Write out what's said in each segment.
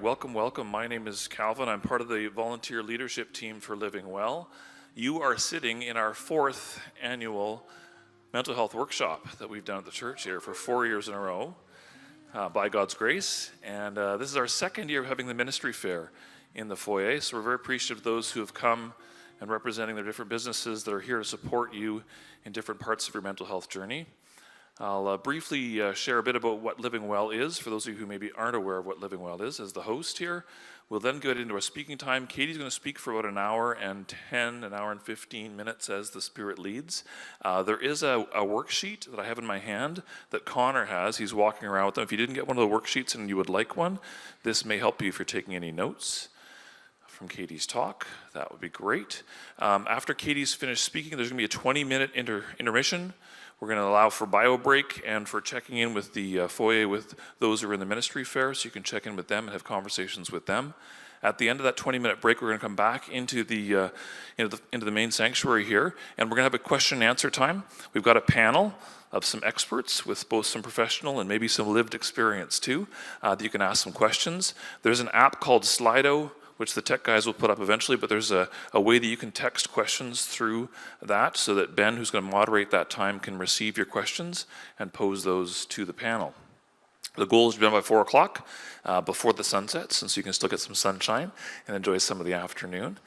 Welcome. My name is Calvin. I'm part of the volunteer leadership team for Living Well. You are sitting in our 4th annual mental health workshop that we've done at the church here for 4 years in a row, by God's grace. And this is our 2nd year of having the ministry fair in the foyer. So we're very appreciative of those who have come and representing their different businesses that are here to support you in different parts of your mental health journey. I'll briefly share a bit about what Living Well is, for those of you who maybe aren't aware of what Living Well is, as the host here. We'll then get into our speaking time. Katie's going to speak for about an hour and 15 minutes as the Spirit leads. There is a worksheet that I have in my hand that Connor has. He's walking around with them. If you didn't get one of the worksheets and you would like one, this may help you if you're taking any notes from Katie's talk. That would be great. After Katie's finished speaking, there's going to be a 20-minute intermission. We're going to allow for bio break and for checking in with the foyer with those who are in the ministry fair, so you can check in with them and have conversations with them. At the end of that 20-minute break, we're going to come back into the main sanctuary here, and we're going to have a question and answer time. We've got a panel of some experts with both some professional and maybe some lived experience too, that you can ask some questions. There's an app called Slido, which the tech guys will put up eventually, but there's a way that you can text questions through that so that Ben, who's going to moderate that time, can receive your questions and pose those to the panel. The goal is to be done by 4 o'clock before the sun sets, and so you can still get some sunshine and enjoy some of the afternoon.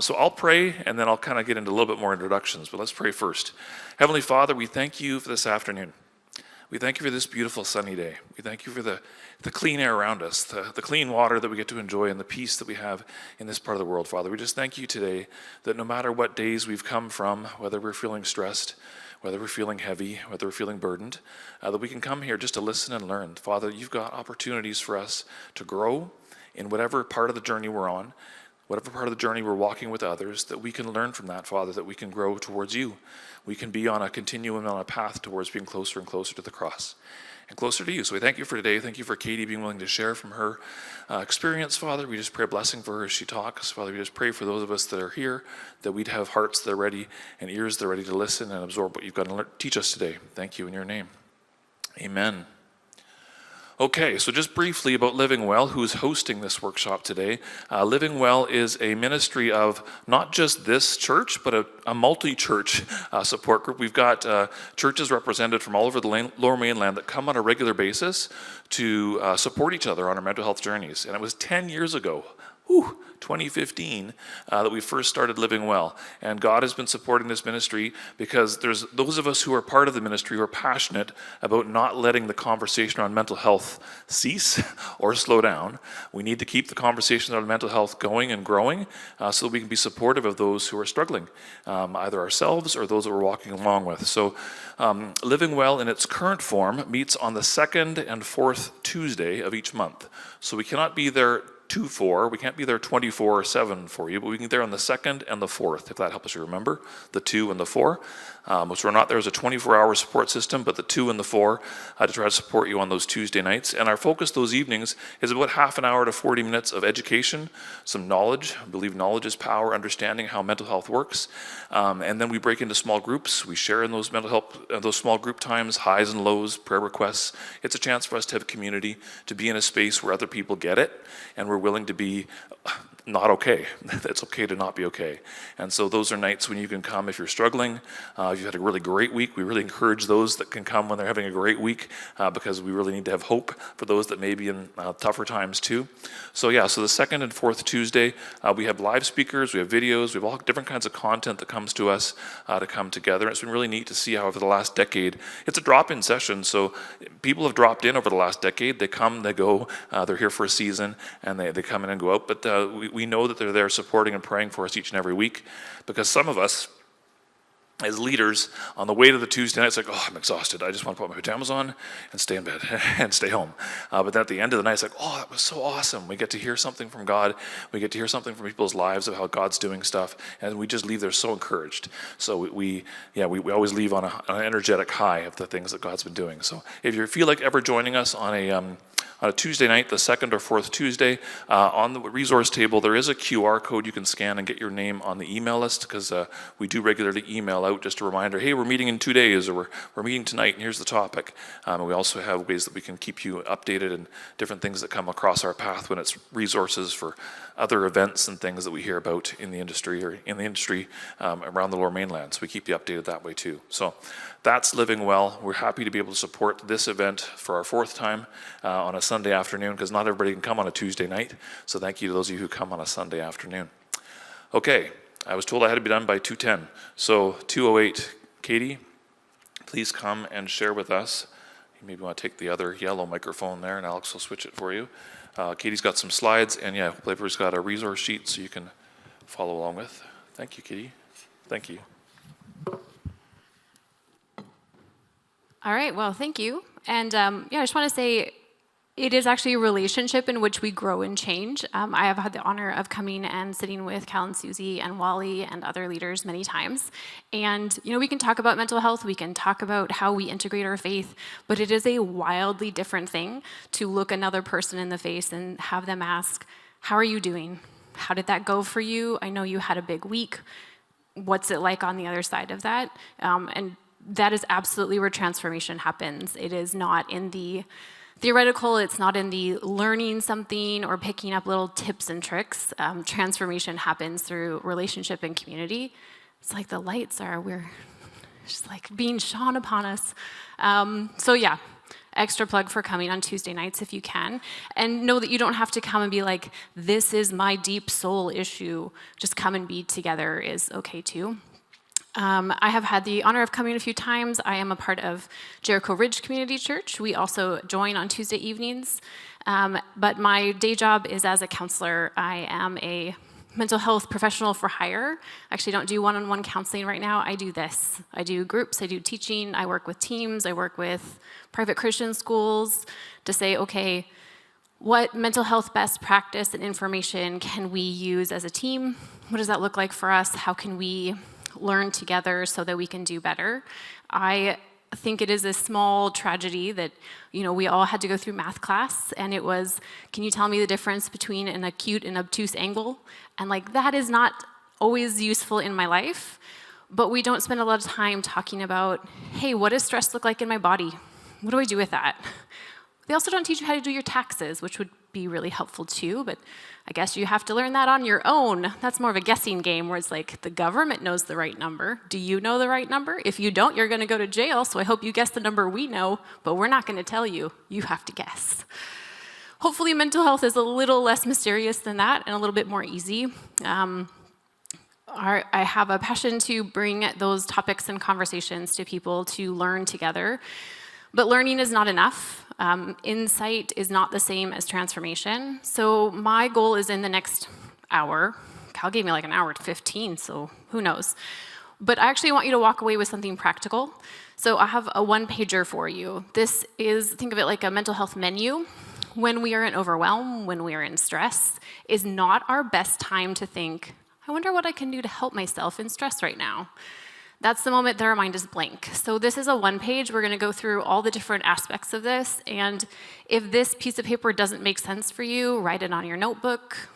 So I'll pray, and then I'll kind of get into a little bit more introductions, but let's pray first. Heavenly Father, we thank you for this afternoon. We thank you for this beautiful sunny day. We thank you for the clean air around us, the clean water that we get to enjoy, and the peace that we have in this part of the world, Father. We just thank you today that no matter what days we've come from, whether we're feeling stressed, whether we're feeling heavy, whether we're feeling burdened, that we can come here just to listen and learn. Father, you've got opportunities for us to grow in whatever part of the journey we're on, whatever part of the journey we're walking with others, that we can learn from that, Father, that we can grow towards you. We can be on a continuum, on a path towards being closer and closer to the cross and closer to you. So we thank you for today. Thank you for Katie being willing to share from her experience, Father. We just pray a blessing for her as she talks. Father, we just pray for those of us that are here, that we'd have hearts that are ready and ears that are ready to listen and absorb what you've got to teach us today. Thank you in your name. Amen. Okay, so just briefly about Living Well, who's hosting this workshop today. Living Well is a ministry of not just this church, but a multi-church support group. We've got churches represented from all over the Lower Mainland that come on a regular basis to support each other on our mental health journeys. And it was 10 years ago, 2015, that we first started Living Well. And God has been supporting this ministry because there's those of us who are part of the ministry who are passionate about not letting the conversation on mental health cease or slow down. We need to keep the conversation on mental health going and growing so that we can be supportive of those who are struggling, either ourselves or those that we're walking along with. So Living Well in its current form meets on the 2nd and 4th Tuesday of each month. So we cannot be there 2-4. We can't be there 24/7 for you, but we can be there on the 2nd and the 4th, if that helps you remember, the 2 and the 4. So we're not there as a 24-hour support system, but the 2 and the 4 to try to support you on those Tuesday nights. And our focus those evenings is about half an hour to 40 minutes of education, some knowledge. I believe knowledge is power, understanding how mental health works. And then we break into small groups. We share in those mental health, those small group times, highs and lows, prayer requests. It's a chance for us to have a community, to be in a space where other people get it, and we're willing to be not okay. It's okay to not be okay. And so those are nights when you can come if you're struggling. If you've had a really great week, we really encourage those that can come when they're having a great week because we really need to have hope for those that may be in tougher times too. So the 2nd and 4th Tuesday, we have live speakers, we have videos, we have all different kinds of content that comes to us to come together. It's been really neat to see how over the last decade, it's a drop-in session, so people have dropped in over the last decade. They come, they go, they're here for a season, and they come in and go out, but we know that they're there supporting and praying for us each and every week, because some of us, as leaders, on the way to the Tuesday night, it's like, I'm exhausted. I just want to put my pajamas on and stay in bed and stay home. But then at the end of the night, it's like, that was so awesome. We get to hear something from God. We get to hear something from people's lives of how God's doing stuff, and we just leave there so encouraged. So we always leave on an energetic high of the things that God's been doing. So if you feel like ever joining us on On a Tuesday night, the second or fourth Tuesday, on the resource table, there is a QR code you can scan and get your name on the email list, because we do regularly email out just a reminder, hey, we're meeting in 2 days, or we're meeting tonight, and here's the topic. And we also have ways that we can keep you updated and different things that come across our path when it's resources for other events and things that we hear about in the industry around the Lower Mainland. So we keep you updated that way too. So that's Living Well. We're happy to be able to support this event for our fourth time on a Sunday afternoon, because not everybody can come on a Tuesday night. So thank you to those of you who come on a Sunday afternoon. Okay, I was told I had to be done by 2:10. So 2:08, Katie, please come and share with us. You maybe want to take the other yellow microphone there, and Alex will switch it for you. Katie's got some slides, and yeah, everybody's got a resource sheet so you can follow along with. Thank you, Katie. Thank you. All right, well, thank you. And I just want to say it is actually a relationship in which we grow and change. I have had the honor of coming and sitting with Cal and Susie and Wally and other leaders many times. And, we can talk about mental health, we can talk about how we integrate our faith, but it is a wildly different thing to look another person in the face and have them ask, how are you doing? How did that go for you? I know you had a big week. What's it like on the other side of that? And that is absolutely where transformation happens. It is not in the theoretical, it's not in the learning something or picking up little tips and tricks. Transformation happens through relationship and community. It's like the lights we're just like being shone upon us. So yeah, extra plug for coming on Tuesday nights if you can. And know that you don't have to come and be like, this is my deep soul issue. Just come and be together is okay too. I have had the honor of coming a few times. I am a part of Jericho Ridge Community Church. We also join on Tuesday evenings. But my day job is as a counselor. I am a mental health professional for hire. I actually don't do one-on-one counseling right now. I do this. I do groups, I do teaching, I work with teams, I work with private Christian schools to say, okay, what mental health best practice and information can we use as a team? What does that look like for us? How can we learn together so that we can do better? I think it is a small tragedy that, we all had to go through math class, and it was, can you tell me the difference between an acute and obtuse angle? And that is not always useful in my life, but we don't spend a lot of time talking about, hey, what does stress look like in my body? What do I do with that? They also don't teach you how to do your taxes, which would be really helpful too, but I guess you have to learn that on your own. That's more of a guessing game where it's like the government knows the right number. Do you know the right number? If you don't, you're going to go to jail, so I hope you guess the number we know, but we're not going to tell you. You have to guess. Hopefully mental health is a little less mysterious than that and a little bit more easy. I have a passion to bring those topics and conversations to people to learn together. But learning is not enough. Insight is not the same as transformation. So my goal is in the next hour. Cal gave me like an hour to 15, so who knows. But I actually want you to walk away with something practical. So I have a one-pager for you. This is, think of it like a mental health menu. When we are in overwhelm, when we are in stress, is not our best time to think, I wonder what I can do to help myself in stress right now. That's the moment that our mind is blank. So this is a one page. We're going to go through all the different aspects of this. And if this piece of paper doesn't make sense for you, write it on your notebook,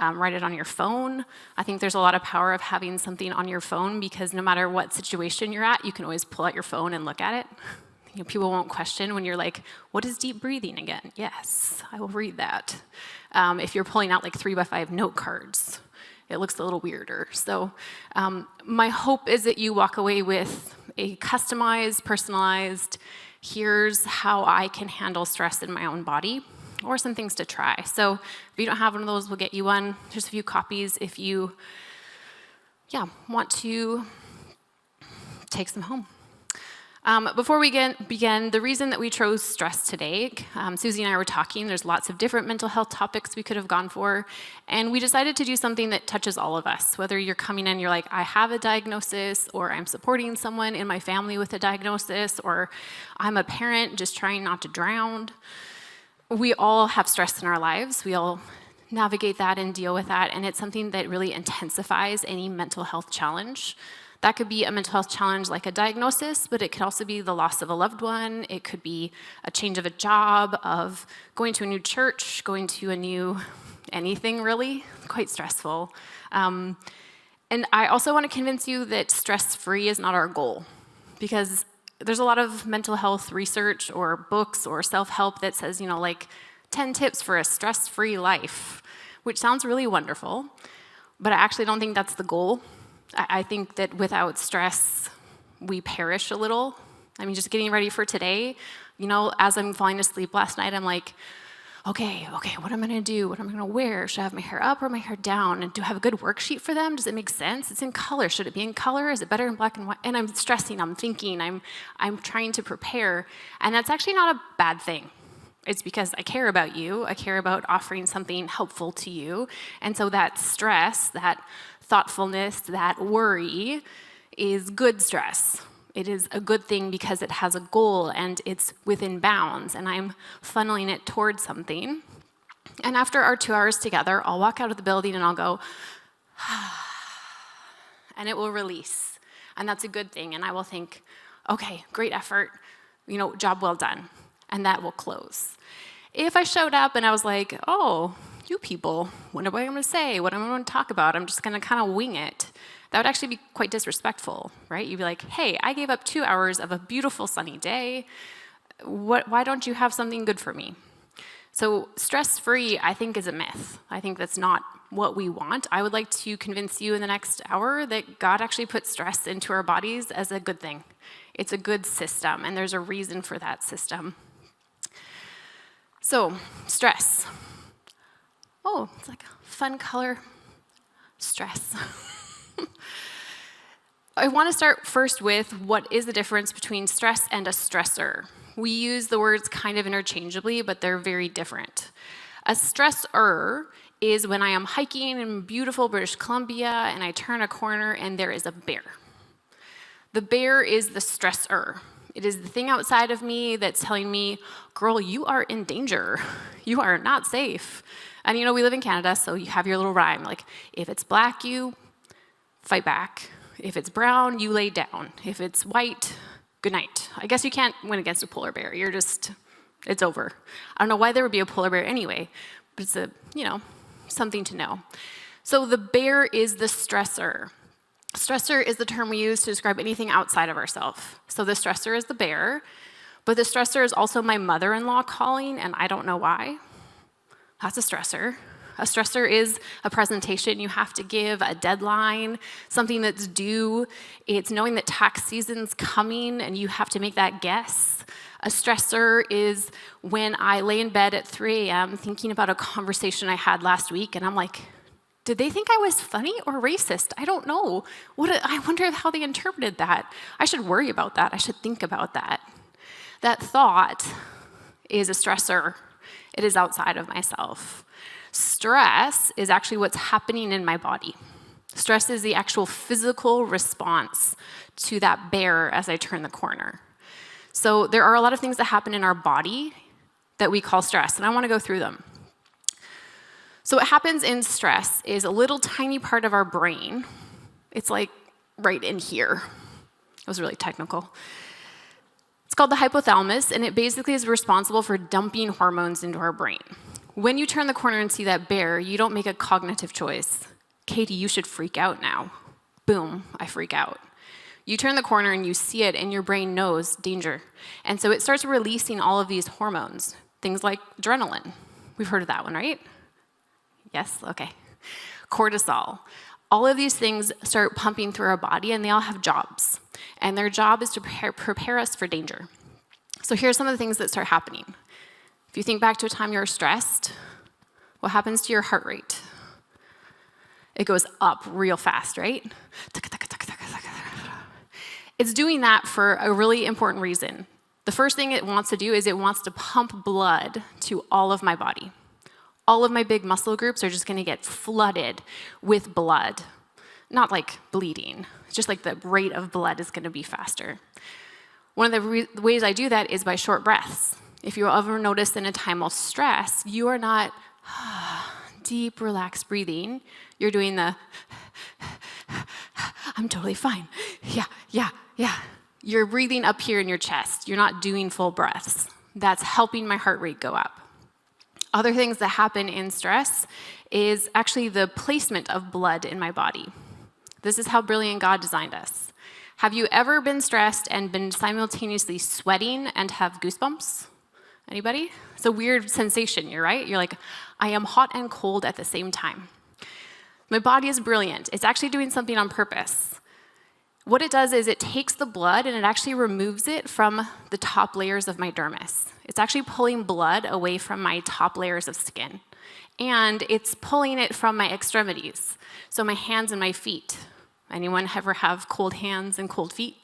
write it on your phone. I think there's a lot of power of having something on your phone because no matter what situation you're at, you can always pull out your phone and look at it. People won't question when you're like, what is deep breathing again? Yes, I will read that. If you're pulling out like 3x5 note cards, it looks a little weirder. So my hope is that you walk away with a customized, personalized, here's how I can handle stress in my own body, or some things to try. So if you don't have one of those, we'll get you one. There's a few copies if you want to take some home. Before we begin, the reason that we chose stress today, Susie and I were talking, there's lots of different mental health topics we could have gone for, and we decided to do something that touches all of us. Whether you're coming in, you're like, I have a diagnosis, or I'm supporting someone in my family with a diagnosis, or I'm a parent just trying not to drown. We all have stress in our lives. We all navigate that and deal with that, and it's something that really intensifies any mental health challenge. That could be a mental health challenge like a diagnosis, but it could also be the loss of a loved one. It could be a change of a job, of going to a new church, going to a new anything really, quite stressful. And I also want to convince you that stress-free is not our goal, because there's a lot of mental health research or books or self-help that says, 10 tips for a stress-free life, which sounds really wonderful, but I actually don't think that's the goal. I think that without stress, we perish a little. I mean, just getting ready for today, as I'm falling asleep last night, I'm like, okay, what am I gonna do? What am I gonna wear? Should I have my hair up or my hair down? And do I have a good worksheet for them? Does it make sense? It's in color. Should it be in color? Is it better in black and white? And I'm stressing, I'm thinking, I'm trying to prepare. And that's actually not a bad thing. It's because I care about you. I care about offering something helpful to you. And so that stress, that thoughtfulness, that worry is good stress. It is a good thing because it has a goal and it's within bounds, and I'm funneling it towards something. And after our 2 hours together, I'll walk out of the building and I'll go, and it will release. And that's a good thing. And I will think, okay, great effort, job well done. And that will close. If I showed up and I was like, oh, you people, what am I going to say? What am I going to talk about? I'm just going to kind of wing it. That would actually be quite disrespectful, right? You'd be like, hey, I gave up 2 hours of a beautiful sunny day. Why don't you have something good for me? So stress-free, I think, is a myth. I think that's not what we want. I would like to convince you in the next hour that God actually put stress into our bodies as a good thing. It's a good system, and there's a reason for that system. So, stress. Oh, it's like a fun color. Stress. I want to start first with what is the difference between stress and a stressor. We use the words kind of interchangeably, but they're very different. A stressor is when I am hiking in beautiful British Columbia and I turn a corner and there is a bear. The bear is the stressor. It is the thing outside of me that's telling me, girl, you are in danger. You are not safe. And we live in Canada, so you have your little rhyme, like, if it's black, you fight back. If it's brown, you lay down. If it's white, good night. I guess you can't win against a polar bear. It's over. I don't know why there would be a polar bear anyway, but it's something to know. So the bear is the stressor. Stressor is the term we use to describe anything outside of ourselves. So the stressor is the bear, but the stressor is also my mother-in-law calling, and I don't know why. That's a stressor. A stressor is a presentation you have to give, a deadline, something that's due. It's knowing that tax season's coming and you have to make that guess. A stressor is when I lay in bed at 3 a.m. thinking about a conversation I had last week, and I'm like, did they think I was funny or racist? I don't know. I wonder how they interpreted that. I should worry about that. I should think about that. That thought is a stressor. It is outside of myself. Stress is actually what's happening in my body. Stress is the actual physical response to that bear as I turn the corner. So there are a lot of things that happen in our body that we call stress, and I want to go through them. So what happens in stress is a little tiny part of our brain. It's like right in here. It was really technical. It's called the hypothalamus, and it basically is responsible for dumping hormones into our brain. When you turn the corner and see that bear, you don't make a cognitive choice. Katie, you should freak out now. Boom, I freak out. You turn the corner and you see it, and your brain knows danger. And so it starts releasing all of these hormones, things like adrenaline. We've heard of that one, right? Yes? Okay. Cortisol. All of these things start pumping through our body, and they all have jobs. And their job is to prepare us for danger. So here's some of the things that start happening. If you think back to a time you're stressed, what happens to your heart rate? It goes up real fast, right? It's doing that for a really important reason. The first thing it wants to do is it wants to pump blood to all of my body. All of my big muscle groups are just going to get flooded with blood. Not like bleeding, just like the rate of blood is going to be faster. One of the ways I do that is by short breaths. If you ever notice in a time of stress, you are not deep, relaxed breathing. You're doing the, I'm totally fine. yeah. You're breathing up here in your chest. You're not doing full breaths. That's helping my heart rate go up. Other things that happen in stress is actually the placement of blood in my body. This is how brilliant God designed us. Have you ever been stressed and been simultaneously sweating and have goosebumps? Anybody? It's a weird sensation, you're right? You're like, I am hot and cold at the same time. My body is brilliant. It's actually doing something on purpose. What it does is it takes the blood and it actually removes it from the top layers of my dermis. It's actually pulling blood away from my top layers of skin. And it's pulling it from my extremities, so my hands and my feet. Anyone ever have cold hands and cold feet?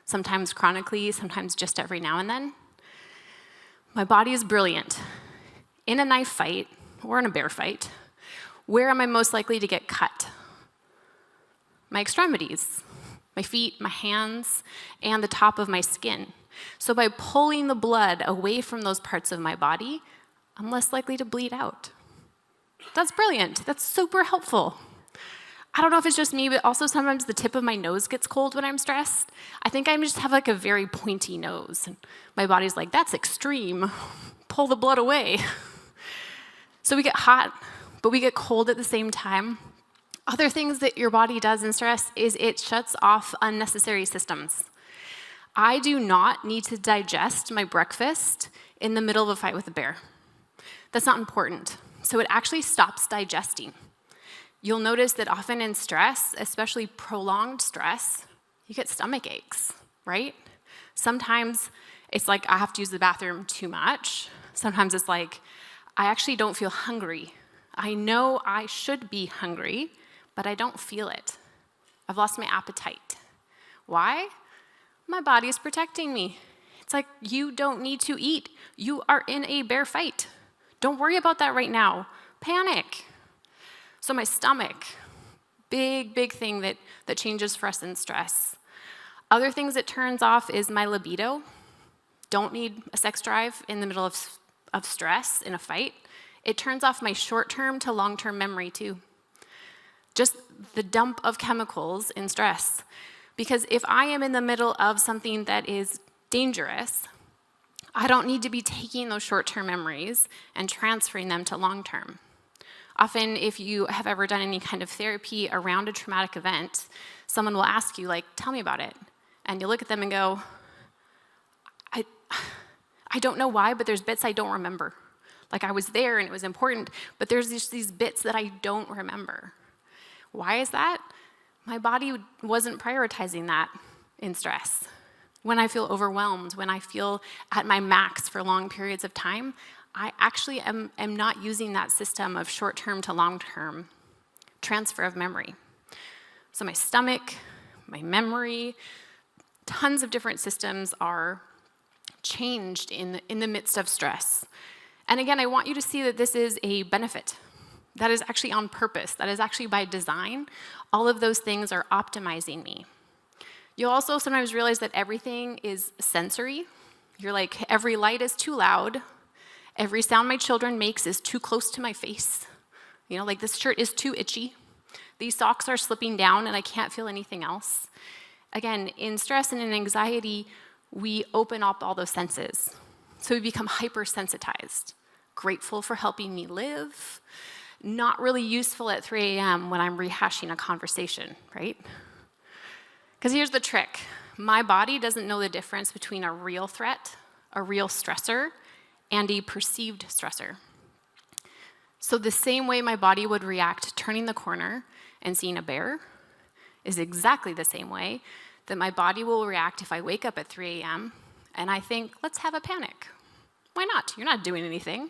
Sometimes chronically, sometimes just every now and then. My body is brilliant. In a knife fight, or in a bear fight, where am I most likely to get cut? My extremities, my feet, my hands, and the top of my skin. So by pulling the blood away from those parts of my body, I'm less likely to bleed out. That's brilliant. That's super helpful. I don't know if it's just me, but also sometimes the tip of my nose gets cold when I'm stressed. I think I just have like a very pointy nose. And my body's like, that's extreme. Pull the blood away. So we get hot, but we get cold at the same time. Other things that your body does in stress is it shuts off unnecessary systems. I do not need to digest my breakfast in the middle of a fight with a bear. That's not important. So it actually stops digesting. You'll notice that often in stress, especially prolonged stress, you get stomach aches, right? Sometimes it's like I have to use the bathroom too much. Sometimes it's like I actually don't feel hungry. I know I should be hungry, but I don't feel it. I've lost my appetite. Why? My body is protecting me. It's like, you don't need to eat. You are in a bear fight. Don't worry about that right now. Panic. So my stomach, big thing that changes for us in stress. Other things it turns off is my libido. Don't need a sex drive in the middle of stress in a fight. It turns off my short-term to long-term memory too. Just the dump of chemicals in stress. Because if I am in the middle of something that is dangerous, I don't need to be taking those short-term memories and transferring them to long-term. Often, if you have ever done any kind of therapy around a traumatic event, someone will ask you, like, tell me about it. And you look at them and go, I don't know why, but there's bits I don't remember. Like, I was there and it was important, but there's just these bits that I don't remember. Why is that? My body wasn't prioritizing that in stress. When I feel overwhelmed, when I feel at my max for long periods of time, I actually am not using that system of short-term to long-term transfer of memory. So my stomach, my memory, tons of different systems are changed in the midst of stress. And again, I want you to see that this is a benefit. That is actually on purpose. That is actually by design. All of those things are optimizing me. You'll also sometimes realize that everything is sensory. You're like, every light is too loud. Every sound my children makes is too close to my face. You know, like this shirt is too itchy. These socks are slipping down and I can't feel anything else. Again, in stress and in anxiety, we open up all those senses. So we become hypersensitized. Grateful for helping me live. Not really useful at 3 a.m. when I'm rehashing a conversation, right? Because here's the trick. My body doesn't know the difference between a real threat, a real stressor, and a perceived stressor. So the same way my body would react turning the corner and seeing a bear is exactly the same way that my body will react if I wake up at 3 a.m. and I think, let's have a panic. Why not? You're not doing anything.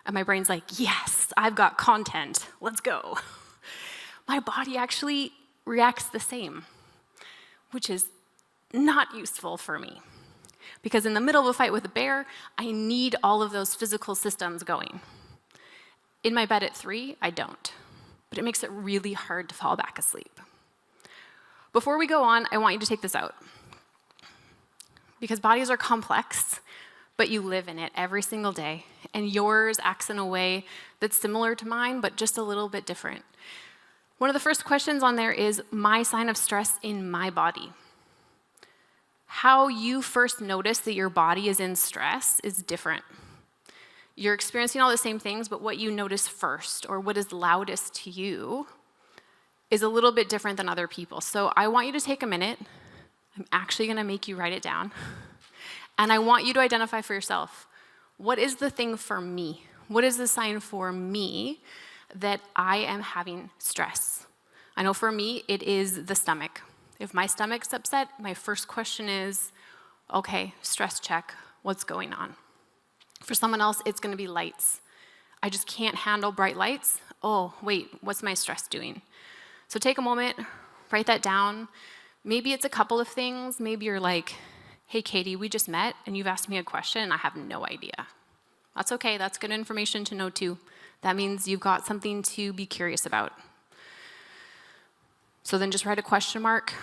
And my brain's like, yes, I've got content. Let's go. My body actually reacts the same, which is not useful for me. Because in the middle of a fight with a bear, I need all of those physical systems going. In my bed at 3, I don't. But it makes it really hard to fall back asleep. Before we go on, I want you to take this out. Because bodies are complex, but you live in it every single day. And yours acts in a way that's similar to mine, but just a little bit different. One of the first questions on there is my sign of stress in my body. How you first notice that your body is in stress is different. You're experiencing all the same things, but what you notice first, or what is loudest to you, is a little bit different than other people. So I want you to take a minute. I'm actually going to make you write it down. And I want you to identify for yourself, what is the thing for me? What is the sign for me that I am having stress? I know for me, it is the stomach. If my stomach's upset, my first question is, okay, stress check, what's going on? For someone else, it's gonna be lights. I just can't handle bright lights. Oh, wait, what's my stress doing? So take a moment, write that down. Maybe it's a couple of things. Maybe you're like, hey, Katie, we just met and you've asked me a question and I have no idea. That's okay, that's good information to know too. That means you've got something to be curious about. So then just write a question mark,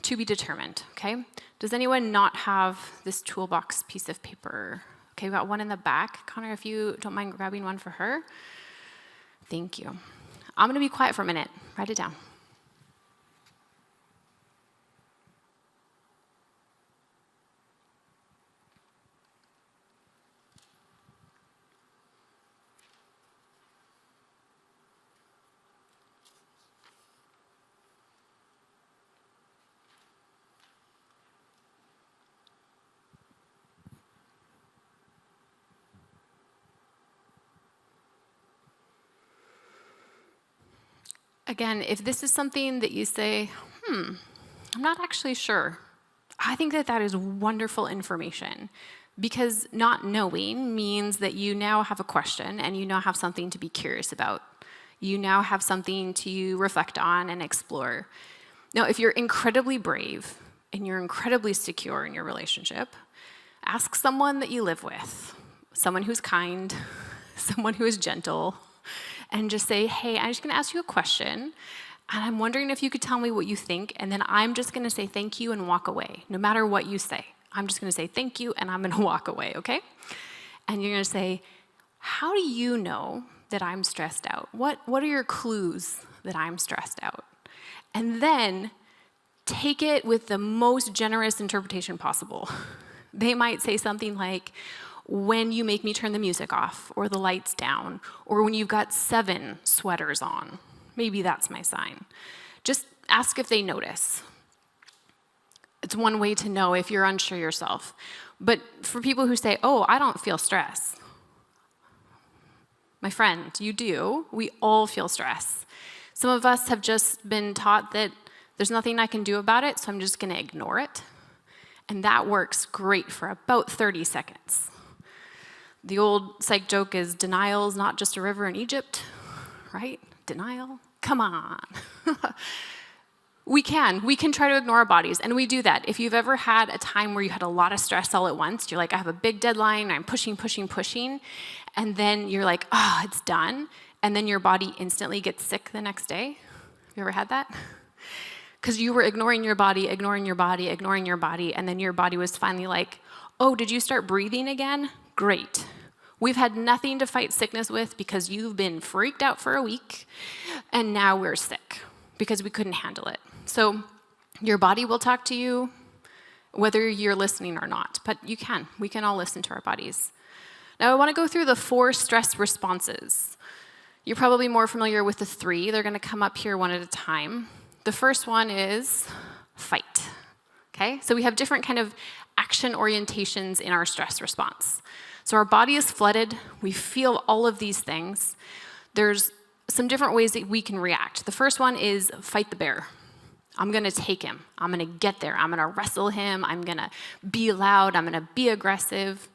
to be determined, okay? Does anyone not have this toolbox piece of paper? Okay, we've got one in the back. Connor, if you don't mind grabbing one for her. Thank you. I'm gonna be quiet for a minute. Write it down. Again, if this is something that you say, I'm not actually sure, I think that that is wonderful information, because not knowing means that you now have a question and you now have something to be curious about. You now have something to reflect on and explore. Now, if you're incredibly brave and you're incredibly secure in your relationship, ask someone that you live with, someone who's kind, someone who is gentle, and just say, hey, I'm just gonna ask you a question, and I'm wondering if you could tell me what you think, and then I'm just gonna say thank you and walk away, no matter what you say. I'm just gonna say thank you, and I'm gonna walk away, okay? And you're gonna say, how do you know that I'm stressed out? What are your clues that I'm stressed out? And then take it with the most generous interpretation possible. They might say something like, when you make me turn the music off, or the lights down, or when you've got 7 sweaters on. Maybe that's my sign. Just ask if they notice. It's one way to know if you're unsure yourself. But for people who say, oh, I don't feel stress. My friend, you do. We all feel stress. Some of us have just been taught that there's nothing I can do about it, so I'm just gonna ignore it. And that works great for about 30 seconds. The old psych joke is denial's not just a river in Egypt, right? Denial, come on. We can try to ignore our bodies, and we do that. If you've ever had a time where you had a lot of stress all at once, you're like, I have a big deadline, I'm pushing, and then you're like, oh, it's done, and then your body instantly gets sick the next day. Have you ever had that? Because you were ignoring your body, and then your body was finally like, oh, did you start breathing again? Great. We've had nothing to fight sickness with because you've been freaked out for a week, and now we're sick because we couldn't handle it. So your body will talk to you whether you're listening or not, but we can all listen to our bodies. Now I want to go through the 4 stress responses. You're probably more familiar with the 3. They're going to come up here one at a time. The first one is fight. Okay? So we have different kind of action orientations in our stress response. So our body is flooded, we feel all of these things. There's some different ways that we can react. The first one is fight the bear. I'm gonna take him, I'm gonna get there, I'm gonna wrestle him, I'm gonna be loud, I'm gonna be aggressive.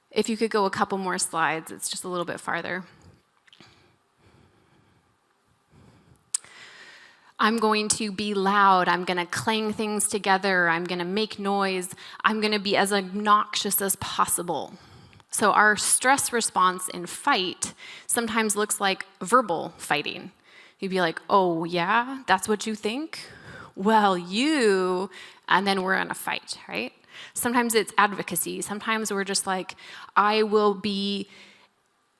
If you could go a couple more slides, it's just a little bit farther. I'm going to be loud, I'm gonna clang things together, I'm gonna make noise, I'm gonna be as obnoxious as possible. So our stress response in fight sometimes looks like verbal fighting. You'd be like, oh yeah, that's what you think? Well, and then we're in a fight, right? Sometimes it's advocacy. Sometimes we're just like, I will be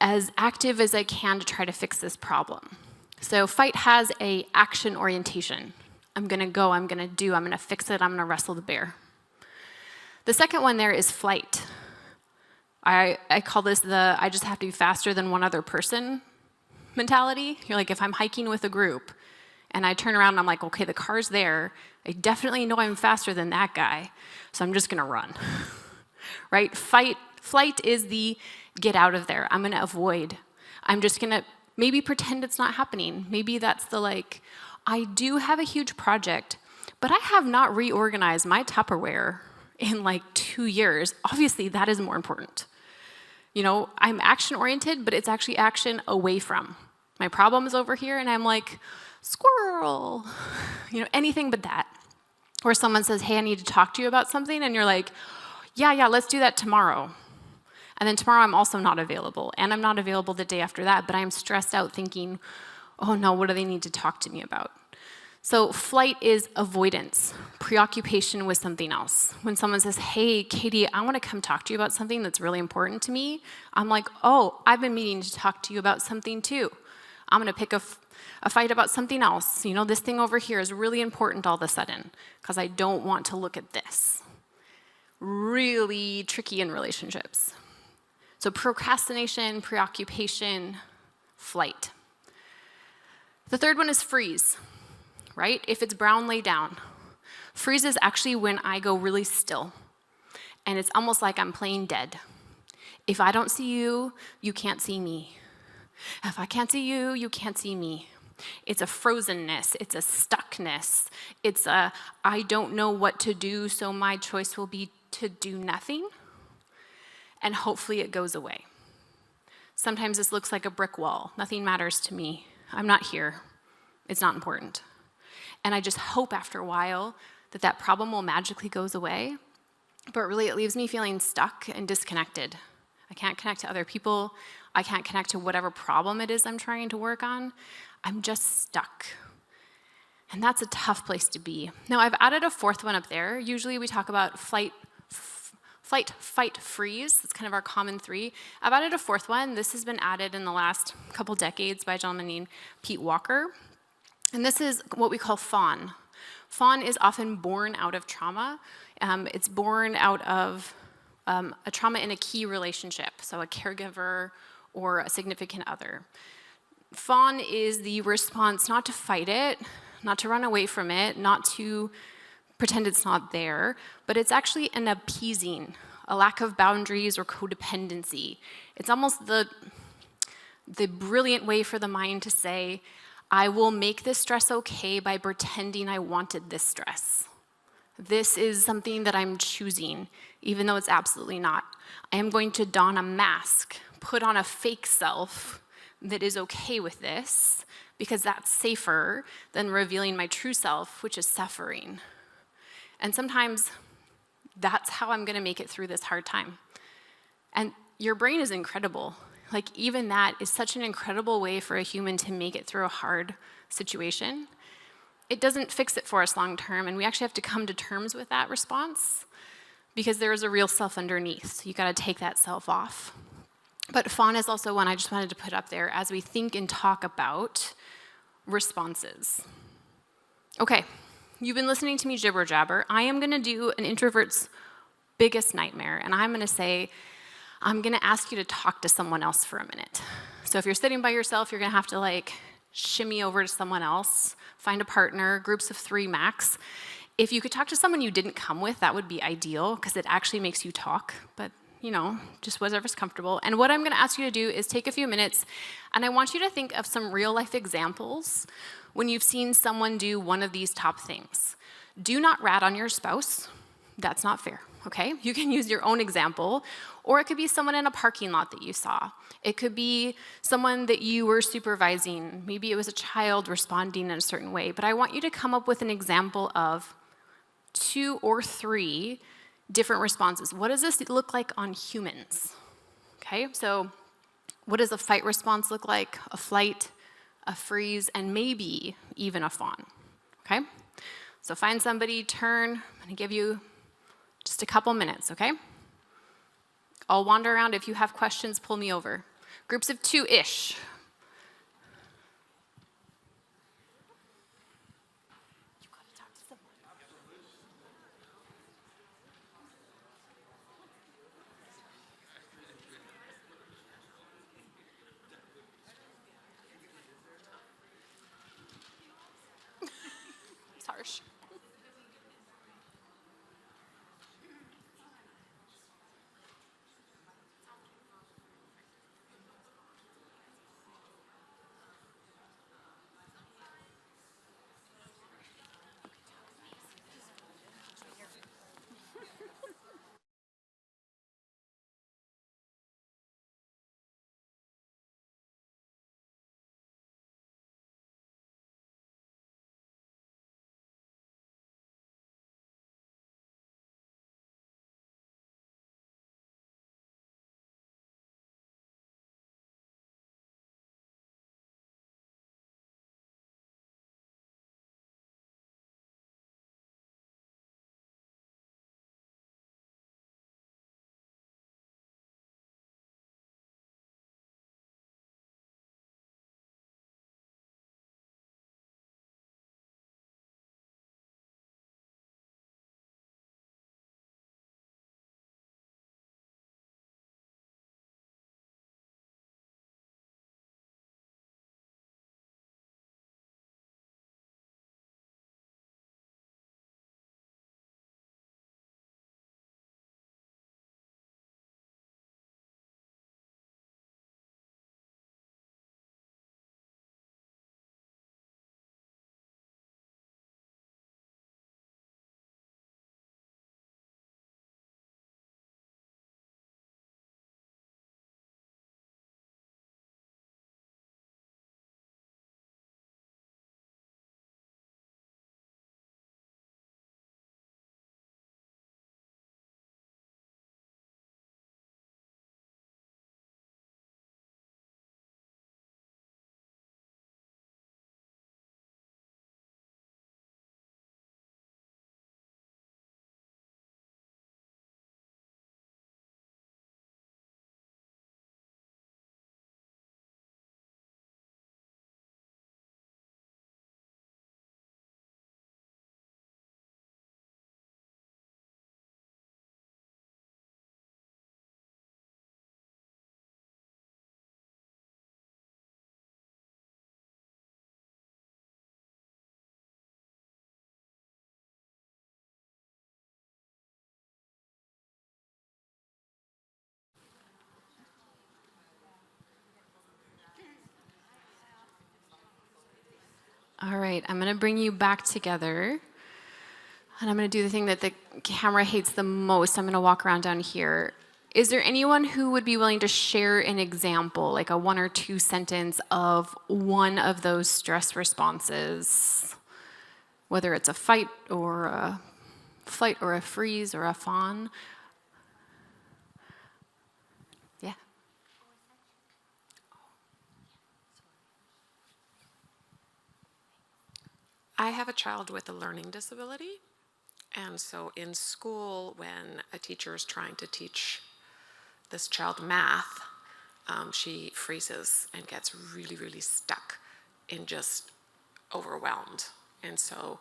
as active as I can to try to fix this problem. So fight has a action orientation. I'm gonna go, I'm gonna do, I'm gonna fix it, I'm gonna wrestle the bear. The second one there is flight. I call this the I just have to be faster than one other person mentality. You're like, if I'm hiking with a group and I turn around and I'm like, okay, the car's there, I definitely know I'm faster than that guy, so I'm just gonna run, right? Flight is the get out of there, I'm gonna avoid. I'm just gonna maybe pretend it's not happening. Maybe that's the like, I do have a huge project, but I have not reorganized my Tupperware in like 2 years. Obviously, that is more important. You know, I'm action-oriented, but it's actually action away from. My problem is over here, and I'm like, squirrel. You know, anything but that. Or someone says, hey, I need to talk to you about something, and you're like, yeah, let's do that tomorrow. And then tomorrow I'm also not available, and I'm not available the day after that, but I'm stressed out thinking, oh no, what do they need to talk to me about? So flight is avoidance, preoccupation with something else. When someone says, hey, Katie, I want to come talk to you about something that's really important to me, I'm like, oh, I've been meaning to talk to you about something too. I'm going to pick a fight about something else. You know, this thing over here is really important all of a sudden because I don't want to look at this. Really tricky in relationships. So procrastination, preoccupation, flight. The third one is freeze. Right? If it's brown, lay down. Freeze is actually when I go really still. And it's almost like I'm playing dead. If I don't see you, you can't see me. If I can't see you, you can't see me. It's a frozenness. It's a stuckness. It's a, I don't know what to do, so my choice will be to do nothing. And hopefully it goes away. Sometimes this looks like a brick wall. Nothing matters to me. I'm not here. It's not important. And I just hope after a while that that problem will magically goes away. But really, it leaves me feeling stuck and disconnected. I can't connect to other people. I can't connect to whatever problem it is I'm trying to work on. I'm just stuck. And that's a tough place to be. Now, I've added a fourth one up there. Usually we talk about flight, fight, freeze. That's kind of our common three. I've added a fourth one. This has been added in the last couple decades by a gentleman named Pete Walker. And this is what we call fawn. Fawn is often born out of trauma. It's born out of a trauma in a key relationship, so a caregiver or a significant other. Fawn is the response not to fight it, not to run away from it, not to pretend it's not there, but it's actually an appeasing, a lack of boundaries or codependency. It's almost the brilliant way for the mind to say, I will make this stress okay by pretending I wanted this stress. This is something that I'm choosing, even though it's absolutely not. I am going to don a mask, put on a fake self that is okay with this, because that's safer than revealing my true self, which is suffering. And sometimes that's how I'm gonna make it through this hard time. And your brain is incredible. Like, even that is such an incredible way for a human to make it through a hard situation. It doesn't fix it for us long term, and we actually have to come to terms with that response because there is a real self underneath, so you gotta take that self off. But fawn is also one I just wanted to put up there as we think and talk about responses. Okay, you've been listening to me jibber jabber. I am gonna do an introvert's biggest nightmare, and I'm gonna say, I'm gonna ask you to talk to someone else for a minute. So if you're sitting by yourself, you're gonna have to like shimmy over to someone else, find a partner, groups of 3 max. If you could talk to someone you didn't come with, that would be ideal because it actually makes you talk, but you know, just whatever's comfortable. And what I'm gonna ask you to do is take a few minutes and I want you to think of some real life examples when you've seen someone do one of these top things. Do not rat on your spouse. That's not fair, okay? You can use your own example, or it could be someone in a parking lot that you saw. It could be someone that you were supervising. Maybe it was a child responding in a certain way, but I want you to come up with an example of 2 or 3 different responses. What does this look like on humans? Okay, so what does a fight response look like? A flight, a freeze, and maybe even a fawn, okay? So find somebody, turn, I'm gonna give you just a couple minutes, okay? I'll wander around. If you have questions, pull me over. Groups of 2-ish. All right, I'm going to bring you back together. And I'm going to do the thing that the camera hates the most. I'm going to walk around down here. Is there anyone who would be willing to share an example, like a 1 or 2 sentence of one of those stress responses? Whether it's a fight or a flight or a freeze or a fawn. Yeah. I have a child with a learning disability, and so in school, when a teacher is trying to teach this child math, she freezes and gets really, really stuck and just overwhelmed. And so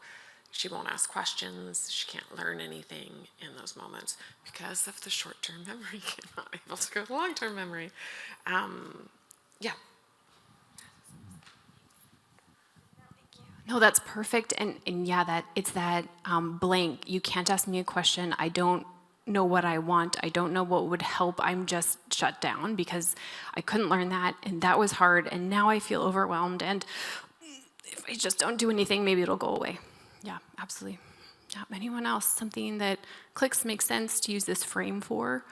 she won't ask questions, she can't learn anything in those moments because of the short-term memory, not able to go to long-term memory. Yeah. No, that's perfect. And yeah, that it's that blank. You can't ask me a question. I don't know what I want. I don't know what would help. I'm just shut down because I couldn't learn that. And that was hard. And now I feel overwhelmed. And if I just don't do anything, maybe it'll go away. Yeah, absolutely. Yeah. Anyone else? Something that clicks, makes sense to use this frame for?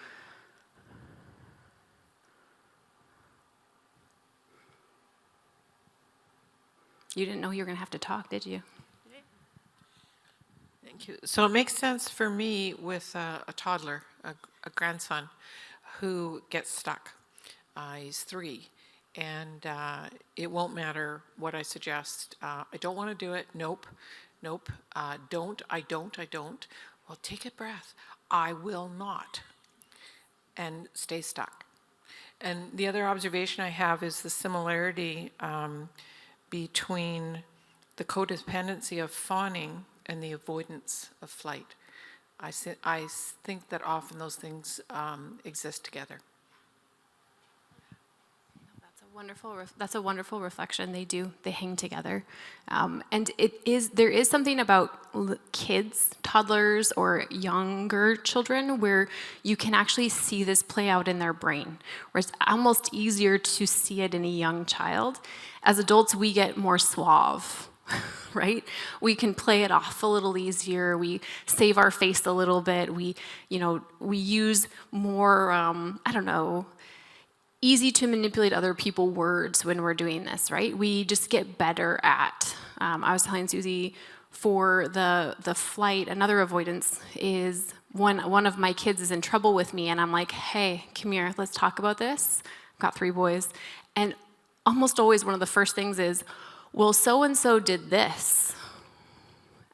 You didn't know you were going to have to talk, did you? Thank you. So it makes sense for me with a toddler, a grandson, who gets stuck. He's 3, and it won't matter what I suggest. I don't want to do it. Nope. I don't. Well, take a breath. I will not. And stay stuck. And the other observation I have is the similarity between the codependency of fawning and the avoidance of flight. I think that often those things exist together. That's a wonderful reflection. They do. They hang together. And there is something about kids, toddlers, or younger children where you can actually see this play out in their brain, where it's almost easier to see it in a young child. As adults, we get more suave, right? We can play it off a little easier. We save our face a little bit. We use more, easy to manipulate other people words when we're doing this, right? We just get better at. I was telling Susie for the flight, another avoidance is one of my kids is in trouble with me and I'm like, hey, come here, let's talk about this. I've got 3 boys. And almost always one of the first things is, well, so-and-so did this.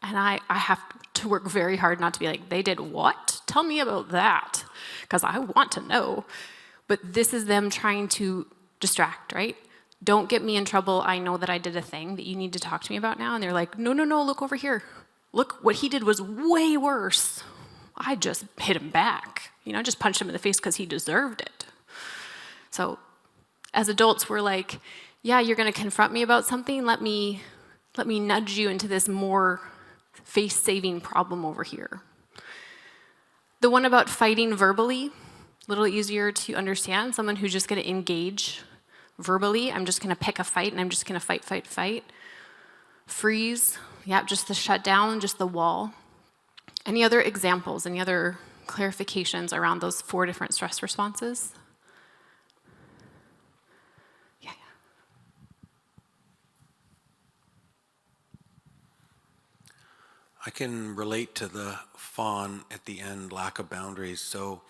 And I have to work very hard not to be like, they did what? Tell me about that, because I want to know. But this is them trying to distract, right? Don't get me in trouble. I know that I did a thing that you need to talk to me about now. And they're like, no, look over here. Look, what he did was way worse. I just hit him back. I just punched him in the face because he deserved it. So as adults, we're like, yeah, you're going to confront me about something. Let me nudge you into this more face-saving problem over here. The one about fighting verbally, a little easier to understand. Someone who's just going to engage verbally. I'm just going to pick a fight and I'm just going to fight. Freeze. Yep, just the shutdown, just the wall. Any other examples, any other clarifications around those 4 different stress responses? Yeah. I can relate to the fawn at the end, lack of boundaries. So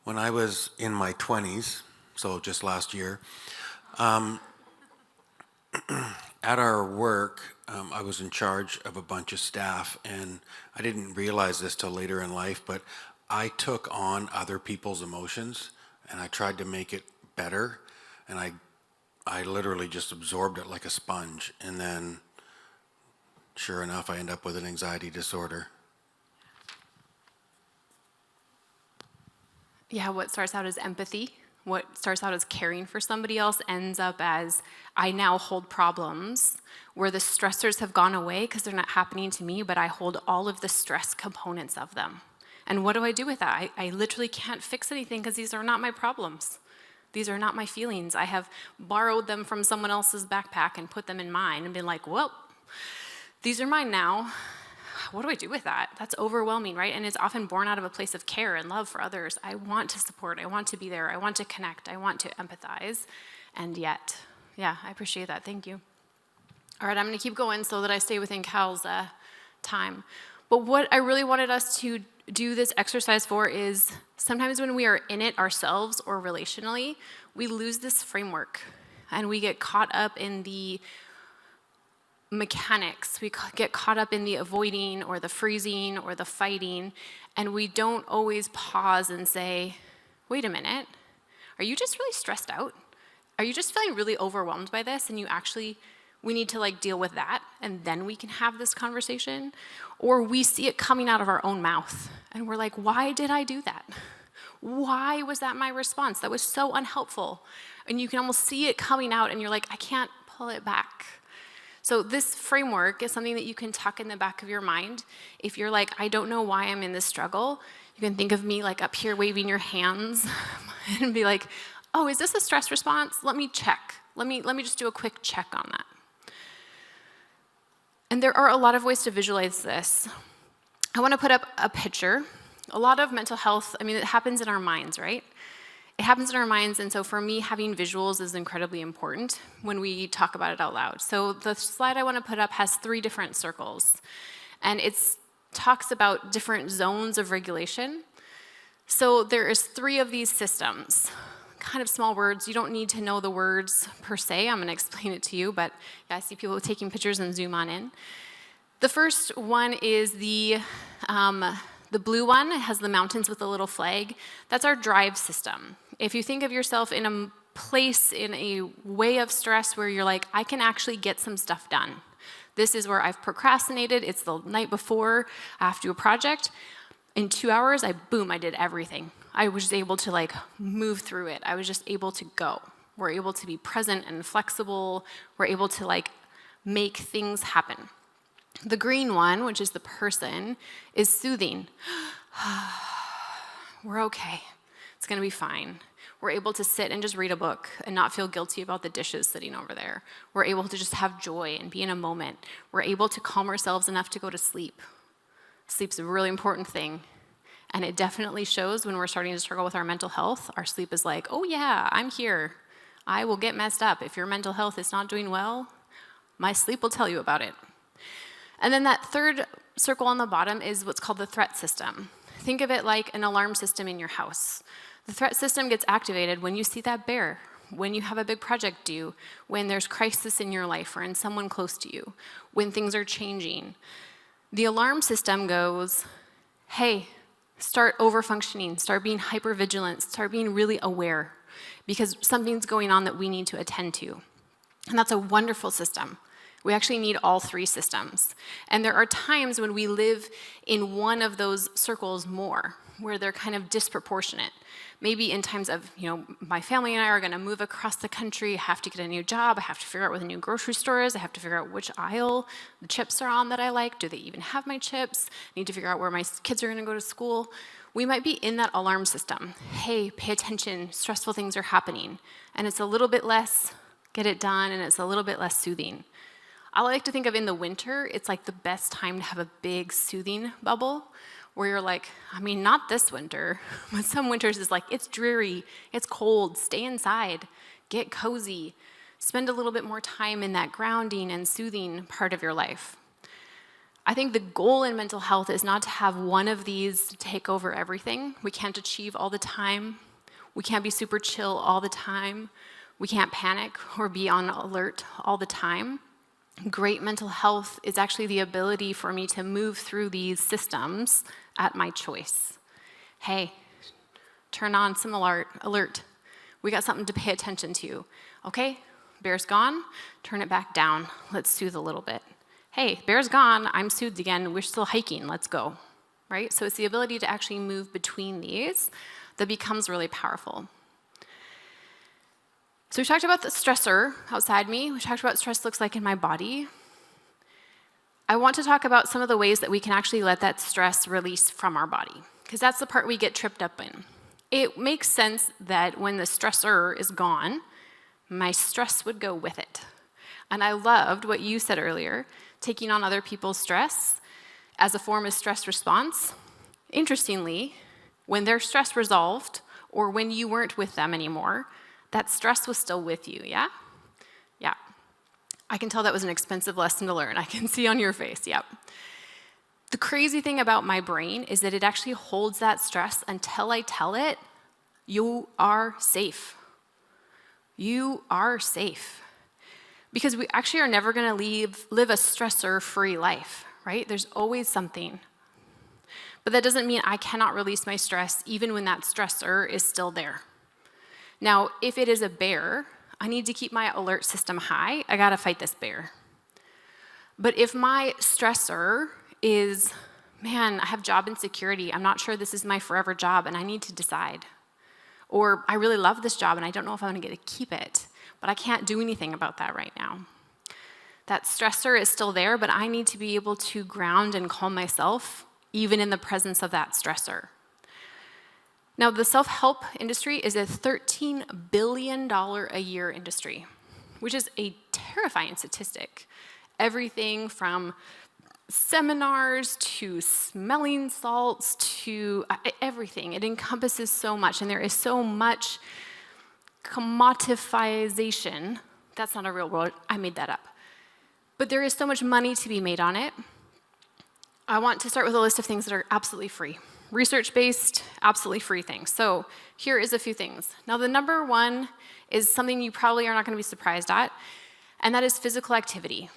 when I was in my 20s, so just last year, at our work, I was in charge of a bunch of staff, and I didn't realize this till later in life, but I took on other people's emotions, and I tried to make it better, and I literally just absorbed it like a sponge, and then, sure enough, I end up with an anxiety disorder. Yeah, what starts out as empathy, what starts out as caring for somebody else ends up as I now hold problems where the stressors have gone away because they're not happening to me, but I hold all of the stress components of them. And what do I do with that? I literally can't fix anything because these are not my problems. These are not my feelings. I have borrowed them from someone else's backpack and put them in mine and been like, well, these are mine now. What do I do with that? That's overwhelming, right? And it's often born out of a place of care and love for others. I want to support, I want to be there, I want to connect, I want to empathize. And yet, yeah, I appreciate that. Thank you. All right, I'm going to keep going so that I stay within Cal's time. But what I really wanted us to do this exercise for is sometimes when we are in it ourselves or relationally, we lose this framework and we get caught up in the mechanics. We get caught up in the avoiding or the freezing or the fighting, and we don't always pause and say, wait a minute, are you just really stressed out? Are you just feeling really overwhelmed by this and we need to deal with that and then we can have this conversation? Or we see it coming out of our own mouth and we're like, why did I do that? Why was that my response? That was so unhelpful. And you can almost see it coming out and you're like, I can't pull it back. So this framework is something that you can tuck in the back of your mind. If you're like, I don't know why I'm in this struggle, you can think of me up here waving your hands and be like, oh, is this a stress response? Let me check. Let me just do a quick check on that. And there are a lot of ways to visualize this. I want to put up a picture. A lot of mental health, it happens in our minds, right? It happens in our minds, and so for me, having visuals is incredibly important when we talk about it out loud. So the slide I want to put up has 3 different circles, and it talks about different zones of regulation. So there is 3 of these systems. Kind of small words. You don't need to know the words per se. I'm going to explain it to you, but yeah, I see people taking pictures and zoom on in. The first one is the blue one. It has the mountains with a little flag. That's our drive system. If you think of yourself in a place, in a way of stress where you're like, I can actually get some stuff done. This is where I've procrastinated. It's the night before I have to do a project. In 2 hours, I did everything. I was able to move through it. I was just able to go. We're able to be present and flexible. We're able to make things happen. The green one, which is the person, is soothing. We're okay. It's going to be fine. We're able to sit and just read a book and not feel guilty about the dishes sitting over there. We're able to just have joy and be in a moment. We're able to calm ourselves enough to go to sleep. Sleep's a really important thing. And it definitely shows when we're starting to struggle with our mental health. Our sleep is like, oh yeah, I'm here. I will get messed up. If your mental health is not doing well, my sleep will tell you about it. And then that third circle on the bottom is what's called the threat system. Think of it like an alarm system in your house. The threat system gets activated when you see that bear, when you have a big project due, when there's crisis in your life or in someone close to you, when things are changing. The alarm system goes, hey, start over-functioning, start being hyper-vigilant, start being really aware, because something's going on that we need to attend to. And that's a wonderful system. We actually need all 3 systems. And there are times when we live in one of those circles more, where they're kind of disproportionate. Maybe in times of, my family and I are going to move across the country, I have to get a new job, I have to figure out where the new grocery store is, I have to figure out which aisle the chips are on that I like, do they even have my chips, I need to figure out where my kids are going to go to school. We might be in that alarm system. Hey, pay attention, stressful things are happening. And it's a little bit less get it done, and it's a little bit less soothing. I like to think of in the winter, it's the best time to have a big soothing bubble where you're like, not this winter, but some winters is it's dreary, it's cold, stay inside, get cozy, spend a little bit more time in that grounding and soothing part of your life. I think the goal in mental health is not to have one of these take over everything. We can't achieve all the time. We can't be super chill all the time. We can't panic or be on alert all the time. Great mental health is actually the ability for me to move through these systems at my choice. Hey, turn on some alert. We got something to pay attention to. Okay, bear's gone, turn it back down. Let's soothe a little bit. Hey, bear's gone, I'm soothed again, we're still hiking, let's go. Right? So it's the ability to actually move between these that becomes really powerful. So we talked about the stressor outside me. We talked about what stress looks like in my body. I want to talk about some of the ways that we can actually let that stress release from our body, because that's the part we get tripped up in. It makes sense that when the stressor is gone, my stress would go with it. And I loved what you said earlier, taking on other people's stress as a form of stress response. Interestingly, when their stress resolved, or when you weren't with them anymore, that stress was still with you, yeah? Yeah. I can tell that was an expensive lesson to learn. I can see on your face, yep. The crazy thing about my brain is that it actually holds that stress until I tell it, you are safe. You are safe. Because we actually are never going to live a stressor-free life, right? There's always something. But that doesn't mean I cannot release my stress even when that stressor is still there. Now, if it is a bear, I need to keep my alert system high. I got to fight this bear. But if my stressor is, man, I have job insecurity. I'm not sure this is my forever job, and I need to decide. Or I really love this job, and I don't know if I'm going to get to keep it, but I can't do anything about that right now. That stressor is still there, but I need to be able to ground and calm myself even in the presence of that stressor. Now, the self-help industry is a $13 billion a year industry, which is a terrifying statistic. Everything from seminars to smelling salts to everything. It encompasses so much, and there is so much commodification. That's not a real word. I made that up. But there is so much money to be made on it. I want to start with a list of things that are absolutely free. Research-based, absolutely free things. So here is a few things. Now, the number one is something you probably are not going to be surprised at, and that is physical activity.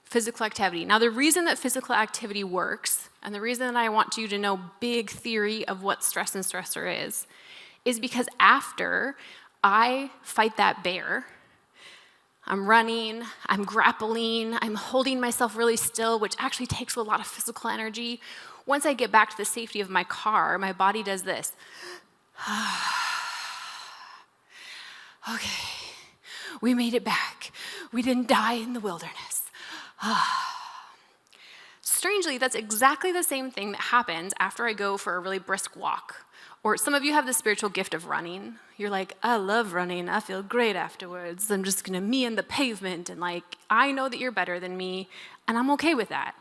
Physical activity. Now, the reason that physical activity works, and the reason that I want you to know big theory of what stress and stressor is because after I fight that bear, I'm running, I'm grappling, I'm holding myself really still, which actually takes a lot of physical energy. Once I get back to the safety of my car, my body does this. Okay, we made it back. We didn't die in the wilderness. Strangely, that's exactly the same thing that happens after I go for a really brisk walk. Or some of you have the spiritual gift of running. You're like, I love running. I feel great afterwards. I'm just going to me in the pavement. And I know that you're better than me, and I'm okay with that.